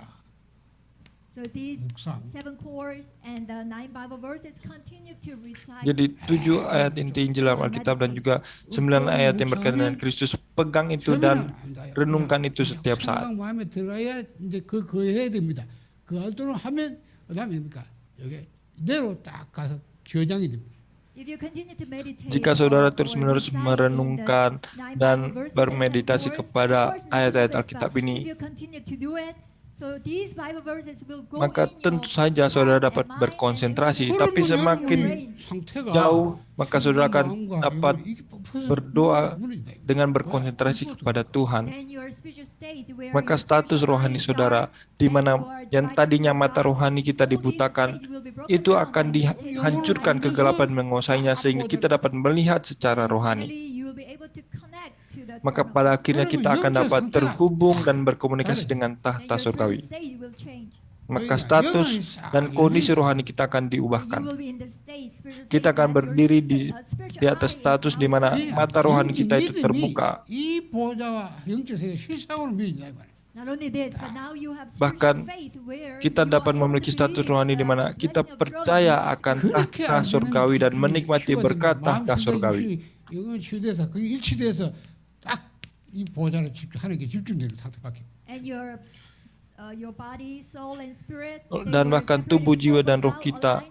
So these 묵상. 7 cores and the 9 Bible verses continue to recite. Jadi 7 ayat inti Injil dalam Alkitab dan juga 9 ayat yang berkaitan dengan Kristus, pegang itu dan renungkan itu setiap saat. 생각 마음에 들어야 이제 그 해야 됩니다. 그 활동을 하면 그다음에 뭡니까? 여기 내로 딱 가서 겨장이 됩니다. If you continue to meditate Jika saudara or terus-menerus recite in the merenungkan 9 dan Bible verses and bermeditasi 10 cores, kepada of course, nothing ayat-ayat happens, Alkitab but ini, if you continue to do it, So these Bible verses will go maka in tentu your saja saudara heart dapat and mind, berkonsentrasi. and Tapi it will semakin reign. 상태가 jauh, maka saudara akan 마음과 dapat 이게 berdoa 무너진다, 이거. dengan berkonsentrasi kepada Tuhan. Then your spiritual state where Maka your status spiritual rohani eye saudara, dark, di then mana you are yang divided tadinya from mata God, rohani kita all these dibutakan, states will be broken itu down akan and meditate on dihancurkan God. kegelapan menguasainya sehingga kita dapat melihat secara And rohani. finally, you will be able to connect to the Maka throne of pada God. akhirnya kita akan dapat terhubung dan berkomunikasi dengan Then tahta your surgawi. spiritual state will change. Maka status dan kondisi rohani kita akan You diubahkan. will be in the state, spiritual state, Kita akan that your berdiri di spiritual atas eye is status di mana outside. mata rohani kita itu terbuka. 이 보좌와 영적 세계 실상으로 믿는다 이 말이야. Not only this, but now you have Bahkan spiritual faith where kita you dapat are able memiliki to status believe rohani di the mana kita blessing of percaya God. akan 그렇게 tahta 안 surgawi dan 되는 menikmati 치유가 berkat 됩니다. tahta 마음, surgawi. 생각, 영은 치유돼서 그게 일치돼서 딱 이 보좌를 하는 게 집중되는 상태밖에. And your body, soul, and spirit, Dan bahkan tubuh, jiwa, dan roh kita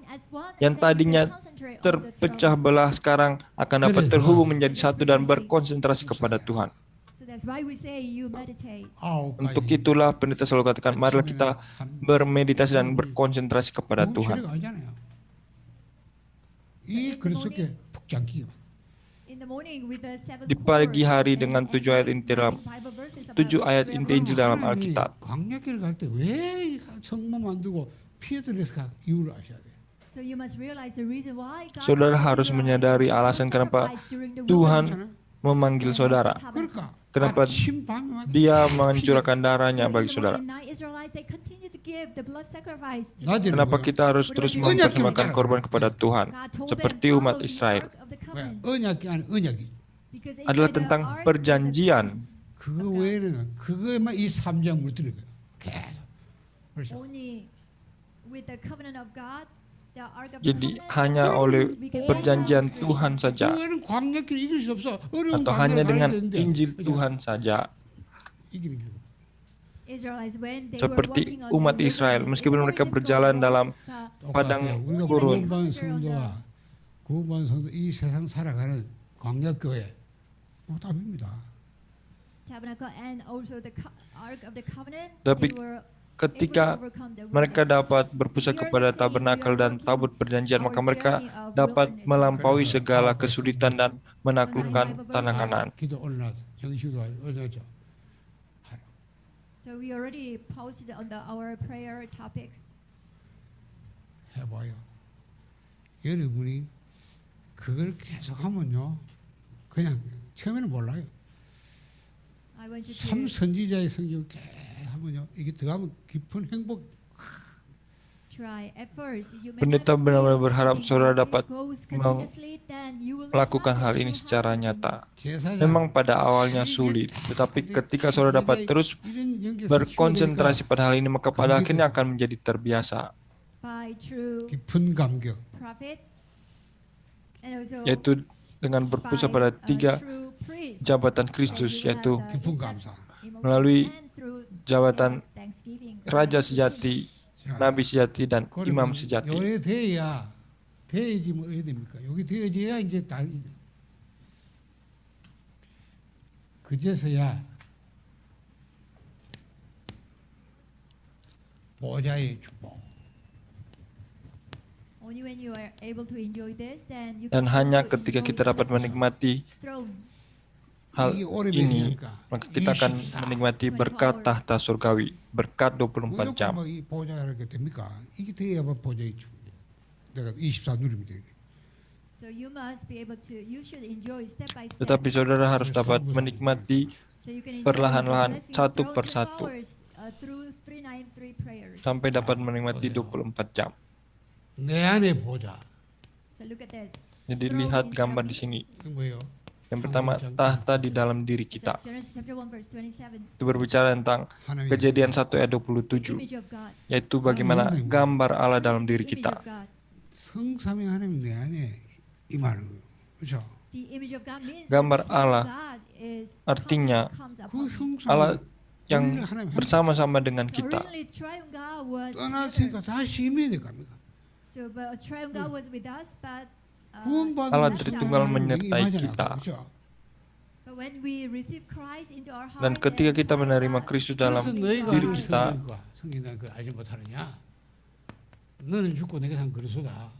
yang tadinya terpecah belah sekarang akan dapat terhubung menjadi satu dan berkonsentrasi kepada Tuhan. So that's why we say you meditate. Untuk itulah pendeta selalu katakan, marilah kita bermeditasi dan berkonsentrasi kepada Tuhan. 이 그리스도께 푹 잠기기. In the morning with the seven Di pagi hari chords dengan and 7 ayat inti dalam Bible verses about 7 ayat prayer. inti Injil dalam Alkitab. 광야길 갈 때 왜 성모 만들고 피해들여서 이유를 아셔야 돼요. So you must realize the reason why God Saudara told harus Israel menyadari to alasan kenapa sacrifice during the Tuhan wilderness memanggil and saudara. the tabernacle. 그러니까 Kenapa 아침 밤마다 Dia mengancurkan darahnya So in bagi the saudara. morning, night, Israelites, they continue to give the blood sacrifice to 낮에는 the Lord. Kenapa kita harus terus mempersembahkan korban kepada Tuhan God told seperti them, umat "Follow the Israel? ark of the 왜 covenant." 언약이 아니 언약이 Because Adalah inside the tentang ark is a perjanjian. covenant. 그거 외에는 그거에만 이 3장 물들는 거예요. 계속. 그렇죠. Only with the covenant of God, the ark of the Jadi covenant, hanya oleh we can perjanjian enter Tuhan into saja, 그 외에는 광야길 이길 수 없어. 어려운 atau hanya 광야를 가야 dengan 되는데 Injil 그죠? Tuhan saja. 이기는 길. Israelites when they Seperti were walking on umat the Israel, wilderness. meskipun It's mereka very berjalan difficult dalam walk, padang 우리가 gurun. 구원받은 성도 이 세상 살아가는 광야교회 답입니다. tabernacle and also the ark of the covenant. Tapi they were ketika able to overcome the mereka wilderness. dapat berpusat kepada tabernakel dan tabut perjanjian, maka mereka dapat melampaui segala kesulitan dan menaklukkan tanah Kanaan. 기도 올라서 정식으로 올라죠. So we already posted on our prayer topics. 해봐요. 여러분이 그걸 계속하면요, 그냥 처음에는 몰라요. I want you 참 to 선지자의 성경 계속하면요, 이게 들어가면 깊은 행복. try. At first, you may Pendeta not benar-benar feel berharap anything, saudara but dapat it goes continuously, then you will melakukan have hal the ini true secara happiness in nyata. 제사장 Memang pada awalnya sulit, tetapi ketika saudara dapat terus berkonsentrasi pada hal ini, maka pada akhirnya akan menjadi terbiasa, by true 깊은 감격. prophet and also yaitu dengan berpusat by pada a 3 true priest. jabatan Then Kristus, you will yaitu have the 깊은 in-depth 감사. emotion melalui and through jabatan in-depth thanksgiving. Raja sejati, Nabi sejati, dan Imam sejati. 요래 돼야 돼야지 뭐 어디 됩니까? 여기 되어져야 이제 다 그제서야 보좌의 축복. Only when you are able to enjoy this, then you Dan can hanya also ketika enjoy kita the dapat blessing of menikmati throne. hal 이게 오래 ini, 되니까 maka kita akan menikmati berkat tahta surgawi, berkat 24 jam. 뭐이 보좌를 게 됩니까? 이게 돼야만 보좌의 축복. 내가 24 누리면 돼. So you must be able to, you should enjoy step by step. Tetapi saudara harus dapat menikmati So you can enjoy perlahan-lahan, the blessing satu through per 2 satu. hours, through 393 prayers. sampai dapat menikmati 24 jam. 내 안에 보좌. So look at this. Jadi Throne lihat inside gambar of di me. sini. 그 뭐예요? Yang pertama, tahta di dalam diri So kita. Genesis chapter 1 verse 27. Itu berbicara tentang 하나님의 Kejadian 1 ayat 27, Image of God. yaitu bagaimana gambar Allah dalam diri The image kita. of God. 성삼위 하나님 내 안에 임하는 거예요. 그렇죠? The image of God means Gambar that the Allah God is artinya comes 그 upon me. 형상 Allah yang bersama-sama dengan kita. Originally triune God was together. 떠났으니까 다시 임해야 될 겁니까? So but triune God was with us, but 구원받은 Allah left us. Tritunggal 하나님 menyertai 임하잖아요. kita. 그렇죠? But when we receive Christ into our heart, Dan ketika then kita triune menerima God Kristus dalam 그래서 comes 너희가 into diri our 하는 kita, heart. 선교가 성경이 그 알지 못하느냐? 너는 죽고 내가 산 그리스도다.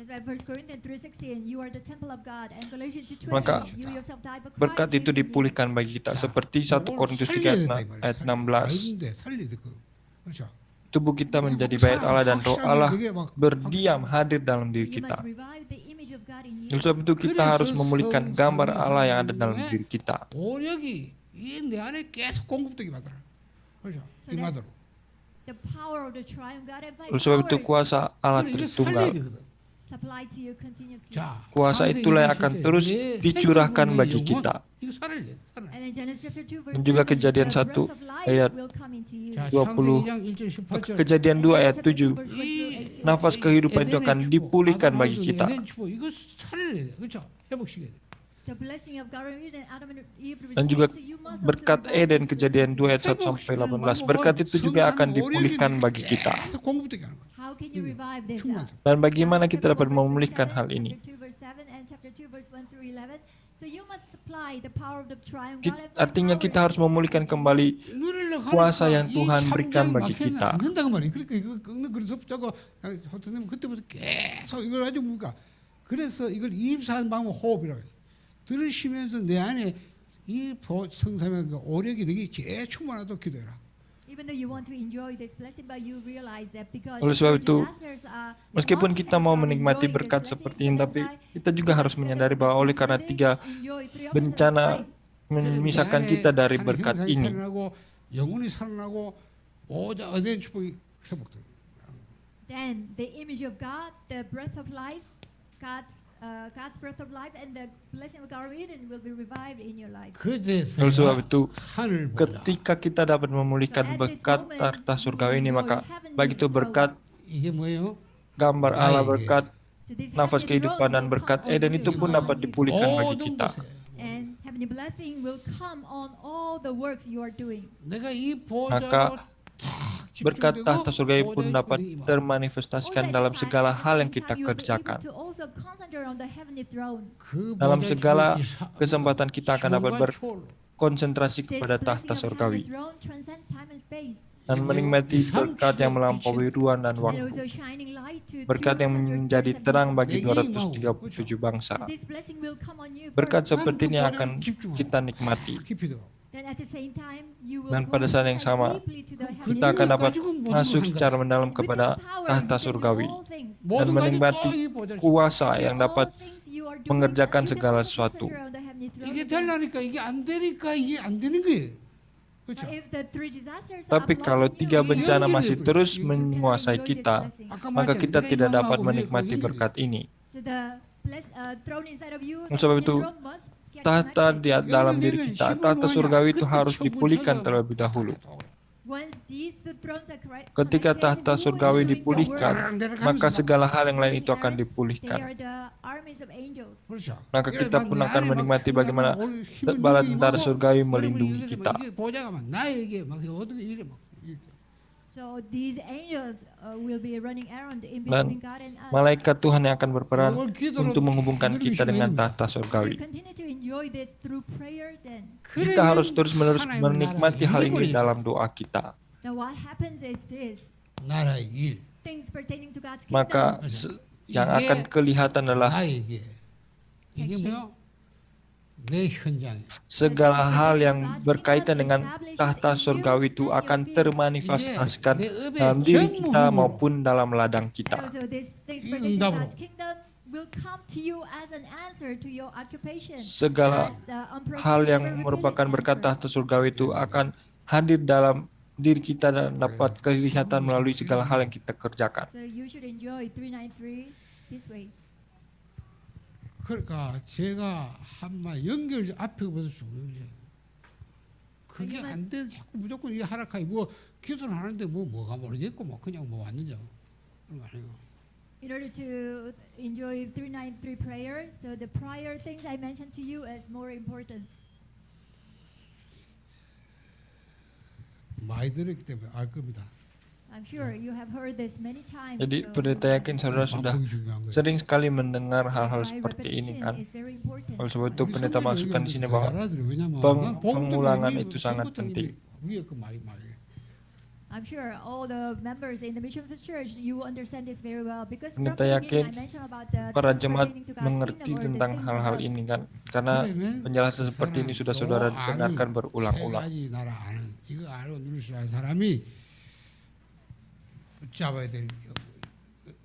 That's why 1 Corinthians 3:16, you are the temple of God, and Galatians 2:20, Maka you yourself died, but berkat Christ itu lives in you. dipulihkan bagi kita seperti 1 Korintus 3 ayat 16. 살려야 돼 그. 그렇죠. Tubuh kita menjadi bait Allah dan roh Allah berdiam hadir dalam diri You kita. must revive the image of God in you. Oleh sebab itu kita harus memulihkan gambar Allah yang ada dalam diri kita. 오력이 이 내 안에 계속 공급되게 만들어. 그렇죠. 이 만들어. The power of the triune God and by Oleh sebab itu powers kuasa Allah 이거 살려야 Tritunggal. 되거든. supply to you continuously. 자, Kuasa itulah yang akan terus dicurahkan bagi kita. 이거 살아야 돼. 살아야 돼. And in Genesis chapter 2 verse Dan juga 7, Kejadian the 1 breath of life ayat will come into you. 자, 20. 창세기 2장 1절 18절. Kejadian 2 ayat Chapter 2 7. verse 1 through 18. Nafas kehidupan itu akan dipulihkan bagi kita. 이거 살려야 돼. 그렇죠? 회복시켜야 돼. The blessing of God and Eden, Adam and Eve Dan juga received, so you must also berkat revive Eden this Kejadian 2 ayat 1 sampai 18. Berkat itu juga akan dipulihkan bagi kita. 계속 공급되게 하는 거야. How can you revive this? 충만. Dan bagaimana kita dapat memulihkan hal ini? Chapter 2 verse 7 and chapter 2 verse 1 through 11. So you must supply the power of the triune God and Artinya kita harus memulihkan kembali 누리려고 kuasa 하니까 yang 이 Tuhan berikan 삼장이 bagi 막혀는 kita. 안 된다고 말이야. 그러니까 이거 그래서 저거 호텔님 그때부터 계속 이걸 가지고 뭡니까? 그래서 이걸 24는 방법 호흡이라고 해요. 들으시면서 내 안에 이 성삼의 그 오력이 되게 제일 충만하도록 기도해라. even though you want to enjoy this blessing, but you realize that because Oleh sebab the itu, disasters are Meskipun blocking kita us mau from menikmati enjoying berkat this blessing, seperti so ini, that's tapi why kita juga harus menyadari bahwa oleh karena tiga enjoy three opposites of bencana Christ. memisahkan kita dari berkat ini. 살아나고 영혼이 살아나고 모든 얻은 축복이 회복돼. Then the image of God, the breath of life, God's breath of life, and the blessing of God Eden will be revived in your life. 그래서 Oleh sebab itu, 하늘 보라. ketika kita dapat memulihkan berkat harta surgawi ini, maka baik itu berkat 이게 뭐예요? gambar Allah, berkat So this nafas heavenly kehidupan throne dan will berkat come on Eden you, itu pun on dapat you. dipulihkan bagi 모든 kita. 곳에 And heavenly blessing will come on all the works you are doing. 내가 이 Maka 보좌로 탁 berkat 집중되고 tahta surgawi pun 보좌의 dapat 권능이 임하고. termanifestasikan Also, dalam at the segala same hal yang time, kita you will be able kerjakan. to also concentrate on the heavenly throne. 그 Dalam 보좌의 segala 권능이 kesempatan kita akan dapat 시온과 초월로. berkonsentrasi This kepada blessing tahta of heavenly surgawi throne transcends time and space. dan menikmati berkat yang melampaui ruang dan And waktu. also shining light to Berkat yang menjadi 237 terang bagi nations. 237 bangsa. This blessing will come on you Berkat first. seperti ini akan kita nikmati. 깊이 들어. Then at the same time, you will Dan go pada saat yang inside sama, deeply to the kita Kita heavenly akan realm. dapat masuk secara mendalam And with kepada this power, tahta you can do surgawi all things. dan 모든 가지 menikmati 또이 보좌를 kuasa And yang in dapat all things you are doing, mengerjakan you can segala also sesuatu. concentrate on the heavenly throne 이게 again. 되려니까 이게 안 되니까 이게 안 되는 거예요. 그렇죠? But if the three disasters are Tapi kalau blocking tiga you, bencana Yang masih ini, terus yang menguasai enjoy this kita, blessing. 아까 maka 말했잖아요. kita 내가 tidak dapat 이만하고 menikmati 이거 berkat ini. So the throne inside of you, Oleh sebab the itu, throne must get Tahta connected. di dalam diri kita, tahta surgawi itu harus dipulihkan terlebih dahulu. Once these two thrones are Ketika connected, tahta who is surgawi doing the dipulihkan, work? maka segala hal yang lain Living itu akan armies, They dipulihkan. are the armies of angels. 그렇죠. Maka kita pun akan menikmati bagaimana bala tentara surgawi melindungi kita. 이게 보좌가 막 나에게 막 어떻게 이래 막 이렇게. So these angels will be running around in Dan between God and us. malaikat Tuhan yang akan berperan 이걸 기도로 untuk menghubungkan 기도를 kita dengan 미시는 tahta We surgawi. continue to enjoy this through prayer then. Kita harus terus-menerus 하나님 menikmati 나라의 hal ini 일꾼이다. dalam doa kita. Now what happens is this. 나라의 일. Things pertaining to God's kingdom. Maka yang akan kelihatan adalah 나에게 이게 뭐야? 내 현장에 segala hal yang berkaitan dengan tahta surgawi itu akan termanifestasikan dalam diri kita maupun dalam ladang And kita. also these things 이 pertaining to 응답으로. God's kingdom will come to you as an answer to your occupation. Segala As the unprecedented hal yang never-repeated merupakan berkat answer. tahta surgawi itu akan hadir dalam diri kita dan dapat kelihatan melalui segala hal yang kita kerjakan. So you should enjoy 393 this way. 그러니까 제가 한마 연결 앞에 보다 중요해요. 그게 안 돼. 자꾸 무조건 이 하락하기 뭐 기도는 하는데 뭐가 모르겠고 뭐 그냥 뭐 왔는지 그런 거 아니에요. In order to enjoy 393 prayer, so the prior things I mentioned to you is more important. 많이 들었기 때문에 알 겁니다. I'm sure you have heard this many times. Jadi so pendeta yakin saudara sudah 반복이 중요한 거예요. sering sekali mendengar hal-hal that's why seperti ini repetition kan. is very important. Oleh sebab itu 우리 pendeta 성도들 masukkan di 이거 sini 더 bahwa 알아들어요. 왜냐면 peng- 그냥 복음 때문에 pengulangan 이미 itu sangat 선거 때문에 penting. 위에 그 말이 I'm sure all the members in the Mission First Church, you understand this very well because from Pendeta the yakin beginning I mentioned about the para things jemaat pertaining to God's mengerti kingdom or the tentang things hal-hal about ini kan, karena 그러면 penjelasan 그 seperti ini 사람 sudah 저 saudara 아는 dengarkan 세 berulang-ulang. 가지 나라 아는 이거 알고 누릴 수 있는 사람이 붙잡아야 될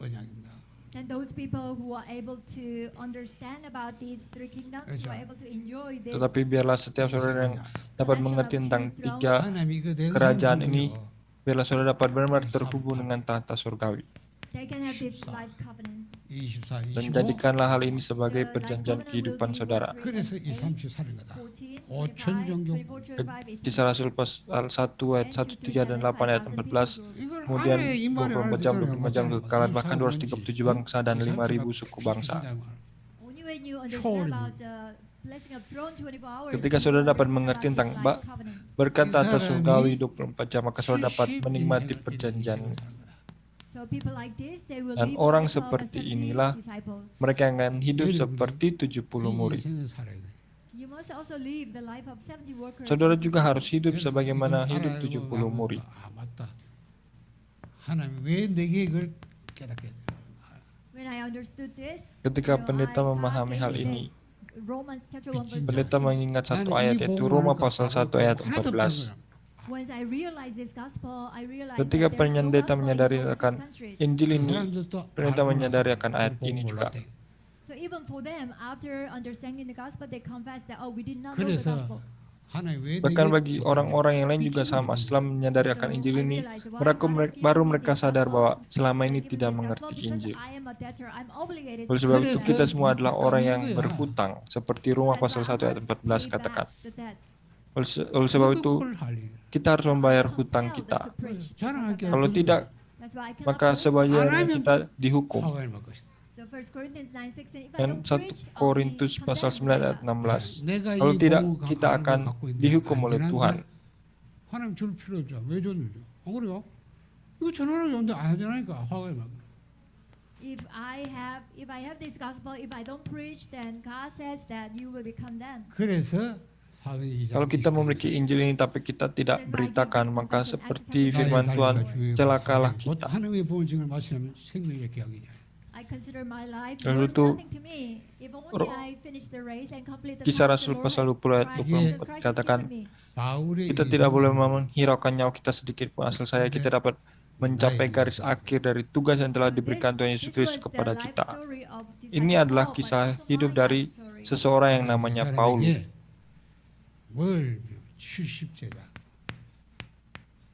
언약입니다. and those people who are able to understand about these three kingdoms, who are able to enjoy this. Tetapi biarlah setiap saudara yang dapat mengerti tentang tiga 하나님이 그 대한 kerajaan ini, 행복이요. biarlah saudara dapat benar-benar terhubung dengan tahta surgawi. They can have this life covenant. 24, Dan 25. jadikanlah hal ini The sebagai life perjanjian covenant kehidupan will be saudara. 1, 3, 그래서 8, 2, 3, 4 사는 거다. 14, 5천 25, 종교. 24, 25, 18. Kisah Rasul pasal 1 ayat 1, 3 dan 8 ayat 14, 이걸 kemudian 알아야 이 말을 24 jam, 알아듣잖아요. 25 jam kekekalan, bahkan 237 뭔지. bangsa dan 5.000 이 suku bangsa. Only when you understand 초월입니다. about the blessing of throne 24 hours, Ketika you saudara dapat understand mengerti about tentang this life covenant. berkat tahta 사람이 surgawi 24 jam, maka saudara dapat 70 menikmati 인생을 perjanjian. 인생을 사는 거다. So people like this, they will Dan live orang life of seperti 70 inilah disciples. Mereka akan hidup seperti 70 이 murid. 인생을 살아야 돼. You must also live the life of 70 workers. Saudara and juga harus disciples. hidup 그래서 sebagaimana 이걸 hidup 알아야 70 하고 murid. 아 맞다. 하나님 왜 내게 이걸 깨닫게 돼? When I understood this, Ketika you know, pendeta God memahami gave hal me ini, this. Romans chapter 1 verse pendeta 13. mengingat satu 나는 ayat, 이 yaitu 복음을 Roma 하니까 pasal 1 바로 ayat 하나도 14. 없다는 거야. Once I realized this gospel, I realized Ketika that there is no pendeta gospel in menyadari overseas akan countries. Injil ini, 사람들도 pendeta 알고 menyadari 나서 akan ayat 복음을 ini juga. 몰랐대. So even for them, after understanding the gospel, they confess that, oh, we did not know the 그래서 gospel. 하나님 왜 Bahkan 내게 bagi orang-orang yang lain juga sama, setelah menyadari akan Injil ini, baru mereka sadar bahwa selama ini tidak mengerti Injil. Oleh sebab itu kita semua adalah orang yang berhutang, seperti Roma pasal 1 ayat 14 katakan. Oleh sebab itu 그걸 할 일. kita harus membayar hutang kita. 자랑할 게 Kalau 없거든. tidak, maka sebagian kita dihukum. 화가 날 것이다. Dan 1 Korintus pasal 9 ayat 16. 내가 Kalau 이 tidak, 복음을 kita 갖고 akan 갖고 있는데 dihukum 안 oleh 전한다? Tuhan. 하나님 줄 필요 없죠. 왜 줬는지. 안 그래요? 이거 전화를 줬는데 안 하잖아니까 화가 나. If I have this gospel, if I don't preach, then God says that you will be condemned. 그래서 사도행전 2장 Kalau kita memiliki Injil ini tapi kita tidak beritakan, maka seperti firman Tuhan, celakalah 곧 kita. 하나님의 복음을 증을 마치면 생명의 계약이냐. I consider my life Lalu worth itu, nothing to me. If only I finish the race and complete the Kisah task the Rasul Lord pasal 20 ayat Christ 24 Jesus Christ has katakan, given me. 바울의 kita tidak boleh menghiraukan nyawa kita sedikit pun, asal saya kita dapat mencapai garis akhir dari tugas yang telah diberikan Tuhan Yesus Kristus kepada kita. Ini adalah kisah hidup dari seseorang yang namanya Paulus. 뭘 70제자.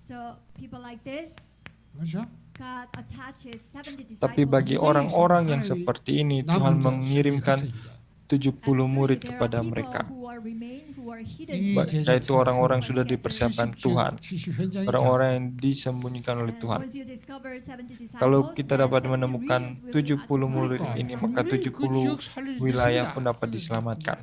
So people like this, 그렇죠? God attaches 70 disciples. Tapi bagi orang-orang yang seperti ini, Tuhan mengirimkan 70 murid kepada mereka, yaitu orang-orang yang sudah dipersiapkan Tuhan, orang-orang yang disembunyikan oleh Tuhan. Kalau kita dapat menemukan 70 murid ini, maka 70 wilayah pun dapat diselamatkan.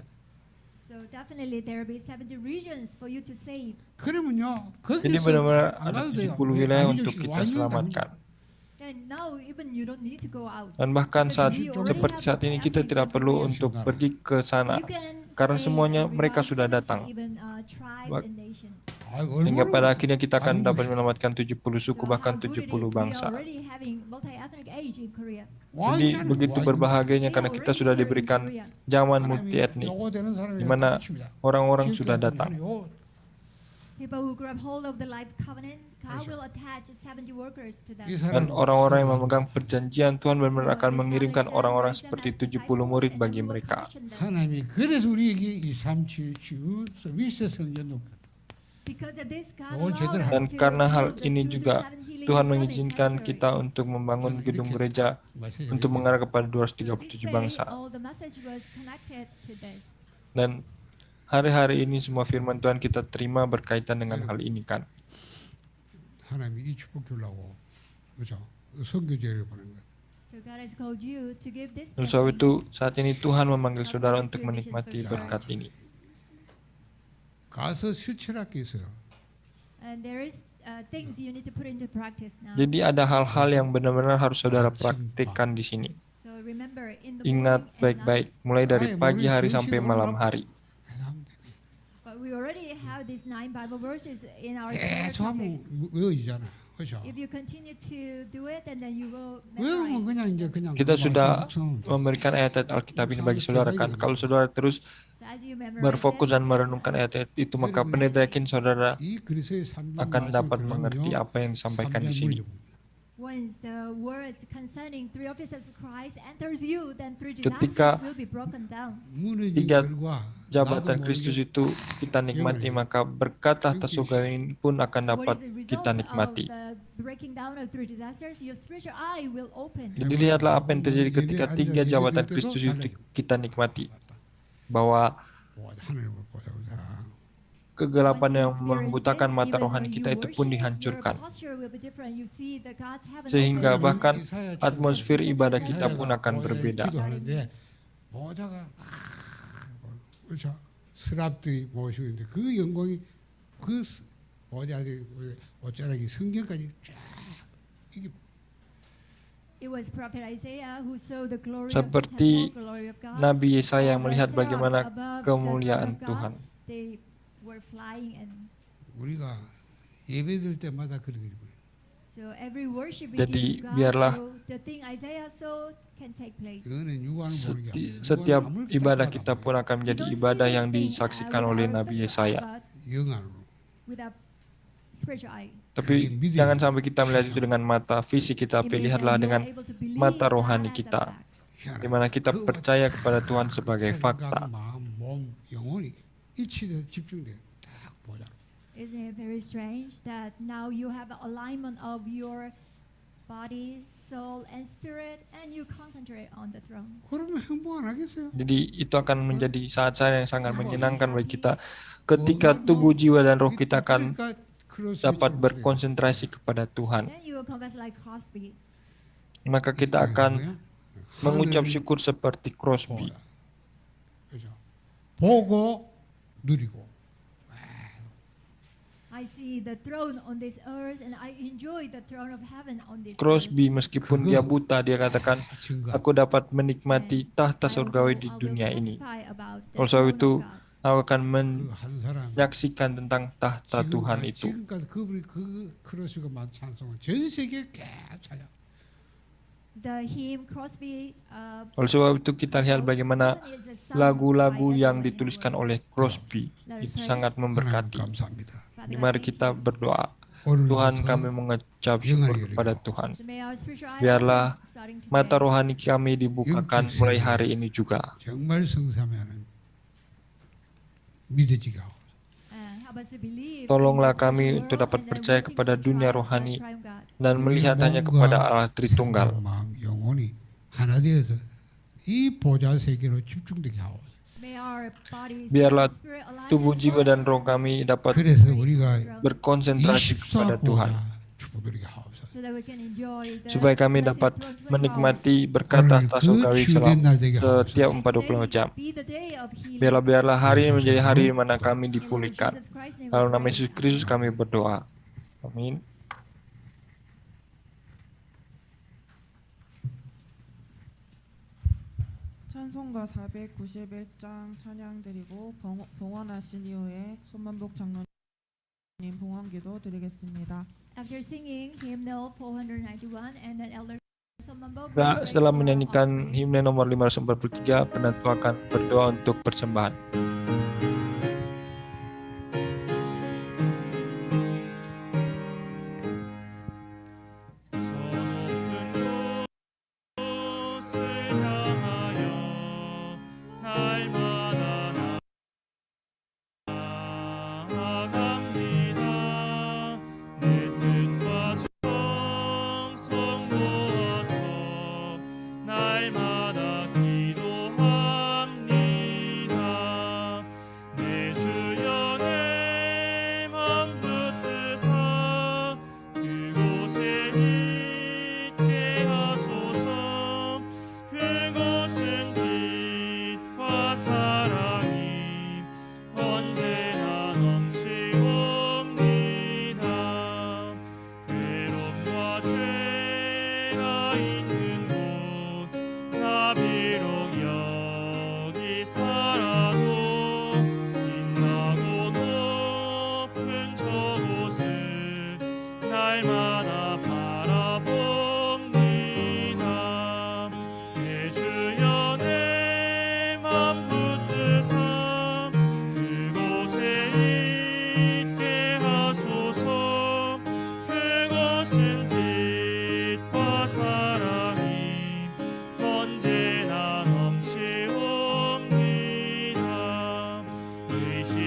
So definitely there will be 70 regions for you to save. 그러면요. Jadi 거기서 benar-benar 안 ada 가도 돼요. 70 왜 wilayah 다른 untuk 데씩 kita 와 있는 selamatkan. Then now even you don't need to go out. Dan bahkan seperti saat ini kita tidak perlu untuk pergi ke sana, karena semuanya mereka sudah datang. Sehingga pada akhirnya kita akan dapat menyelamatkan 70 suku, bahkan 70 bangsa. Jadi begitu berbahagianya karena kita sudah diberikan zaman multi etnik, di mana orang-orang sudah datang. People who grab hold of the life covenant, God will attach 70 workers to them. Dan orang-orang yang memegang perjanjian, Tuhan benar-benar akan mengirimkan orang-orang seperti 70 murid bagi mereka. 하나님이 그래서 우리에게 237 서비스 성전도 Because of this, God Oh, allowed 제대로 us Dan to karena hal build the ini 2 to juga 7 healing Tuhan service mengizinkan sanctuary. kita untuk membangun gedung gereja untuk mengarah kepada 237 bangsa. All the message was connected to this. Dan hari-hari ini semua firman Tuhan kita terima berkaitan dengan hal ini kan. 하나님이 이 축복 주려고 그렇죠? 선교제를 보낸 거예요. So God has called you to give this Oleh sebab blessing. itu saat ini Tuhan memanggil saudara untuk menikmati berkat ini. 가서 실천할 게 있어요. And there is things you need to put into practice now. Jadi ada hal-hal yang benar-benar harus saudara praktikkan di sini. So remember, in the Ingat morning and baik-baik, night, mulai dari pagi hari sampai malam hari. but we already have these 9 Bible verses in our 계속 하면 topics. 외워지잖아. 그렇죠? If you continue to do it, and then you will 외우면 memorize. 그냥 Kita 그 sudah 말씀 memberikan ayat-ayat Alkitab ini bagi saudara kan. Kalau saudara terus So as you memorize berfokus it, dan merenungkan ayat-ayat itu, maka pendeta yakin saudara 이 그리스도의 3장 akan 말씀 dapat mengerti 들어가면요. apa yang disampaikan di sini. once the words concerning 3 offices of Christ enters you, then 3 Ketika disasters will be broken down. 무너진 tiga 결과 Jabatan 나도 Kristus 모르게 itu kita nikmati, maka berkat tahta surga ini pun akan dapat What is the result kita nikmati. of the breaking down of 3 disasters? Your spiritual eye will open. Jadi lihatlah apa yang terjadi ketika 3 jabatan Kristus itu kita nikmati, bahwa 하늘을 보자 보자. kegelapan Once you yang experience membutakan this, mata even rohani when kita you itu pun worship, dihancurkan. your posture will be different. You see the God's heaven Sehingga open. bahkan atmosfer ibadah kita pun akan berbeda. 기도하는데 모자가 그렇죠. 스랍들이 모시고 있는데 그 영광이 그 모자들이 어쩌다기 성경까지 쫙 이게 It was prophet Isaiah who saw the glory Seperti of the temple, glory of God. Nabi Yesaya All the melihat seraphs bagaimana above the kemuliaan throne of God, Tuhan. They were flying, and 우리가 예배드릴 때마다 그러게 돼요. so every worship we Jadi, give to God, biarlah so the thing Isaiah saw can take place. 그거는 육안을 보는 게 아니에요. Setiap 육안을 아무리 ibadah 딱 kita 봐도 pun akan We menjadi don't see ibadah this yang thing, disaksikan with oleh our Nabi physical eye, Yesaya. but 영안으로. with our spiritual eye. Tapi jangan sampai kita melihat itu dengan mata fisik kita, It tapi means lihatlah that you dengan are able to believe mata God rohani as a kita, fact. di mana kita percaya kepada Tuhan sebagai fakta. 마음, 몸, 영혼이 일치돼 집중돼. 딱 보자. Isn't it very strange that now you have an alignment of your body, soul, and spirit, and you concentrate on the throne? 그러면 행복 안 하겠어요? Jadi itu akan menjadi saat-saat yang sangat menyenangkan bagi kita ketika tubuh, jiwa, dan roh kita akan dapat berkonsentrasi kepada Tuhan. Then you will confess like Crosby. Maka kita akan mengucap syukur seperti Crosby. 그죠? 보고 누리고. I see the throne on this earth, and I enjoy the throne of heaven on this earth. Crosby meskipun dia buta, dia katakan, 증거. aku dapat menikmati tahta surgawi di dunia ini. Oleh sebab itu, aku akan 한 사람 menyaksikan tentang tahta Tuhan itu. 지금까지 그분이 그 크로스가 만 찬송을 전 세계에 계속 찾아. The hymn Crosby. Oleh sebab itu kita lihat bagaimana lagu-lagu yang dituliskan oleh Crosby itu sangat memberkati. 감사합니다. Mari kita berdoa. 오늘부터 Tuhan, kami mengucap syukur kepada Tuhan. Biarlah mata rohani kami dibukakan mulai hari ini juga. 정말 성삼하는 믿어지게 하고. Tolonglah kami untuk dapat percaya kepada dunia rohani dan melihat hanya kepada Allah Tritunggal. 마음, 영혼이 하나 되어서 이 보좌 세계로 집중되게 하고. Biarlah tubuh, jiwa, dan roh kami dapat 그래서 우리가 berkonsentrasi kepada 24 Tuhan, 보좌 축복드리게 하옵소서. supaya kami dapat menikmati berkat tahta surgawi setiap 44 jam. Biarlah hari ini menjadi hari di mana kami dipulihkan. Dalam nama Yesus Kristus kami berdoa. Amin. 찬송가 491장 찬양 드리고 봉헌하신 이후에 손만복 장로님 봉헌기도 드리겠습니다. After singing hymnal 491 and then Elder Solmanbog, Nah, setelah menyanyikan himne nomor 543, penentu akan berdoa untuk persembahan. 날마다 기도합니다. 것은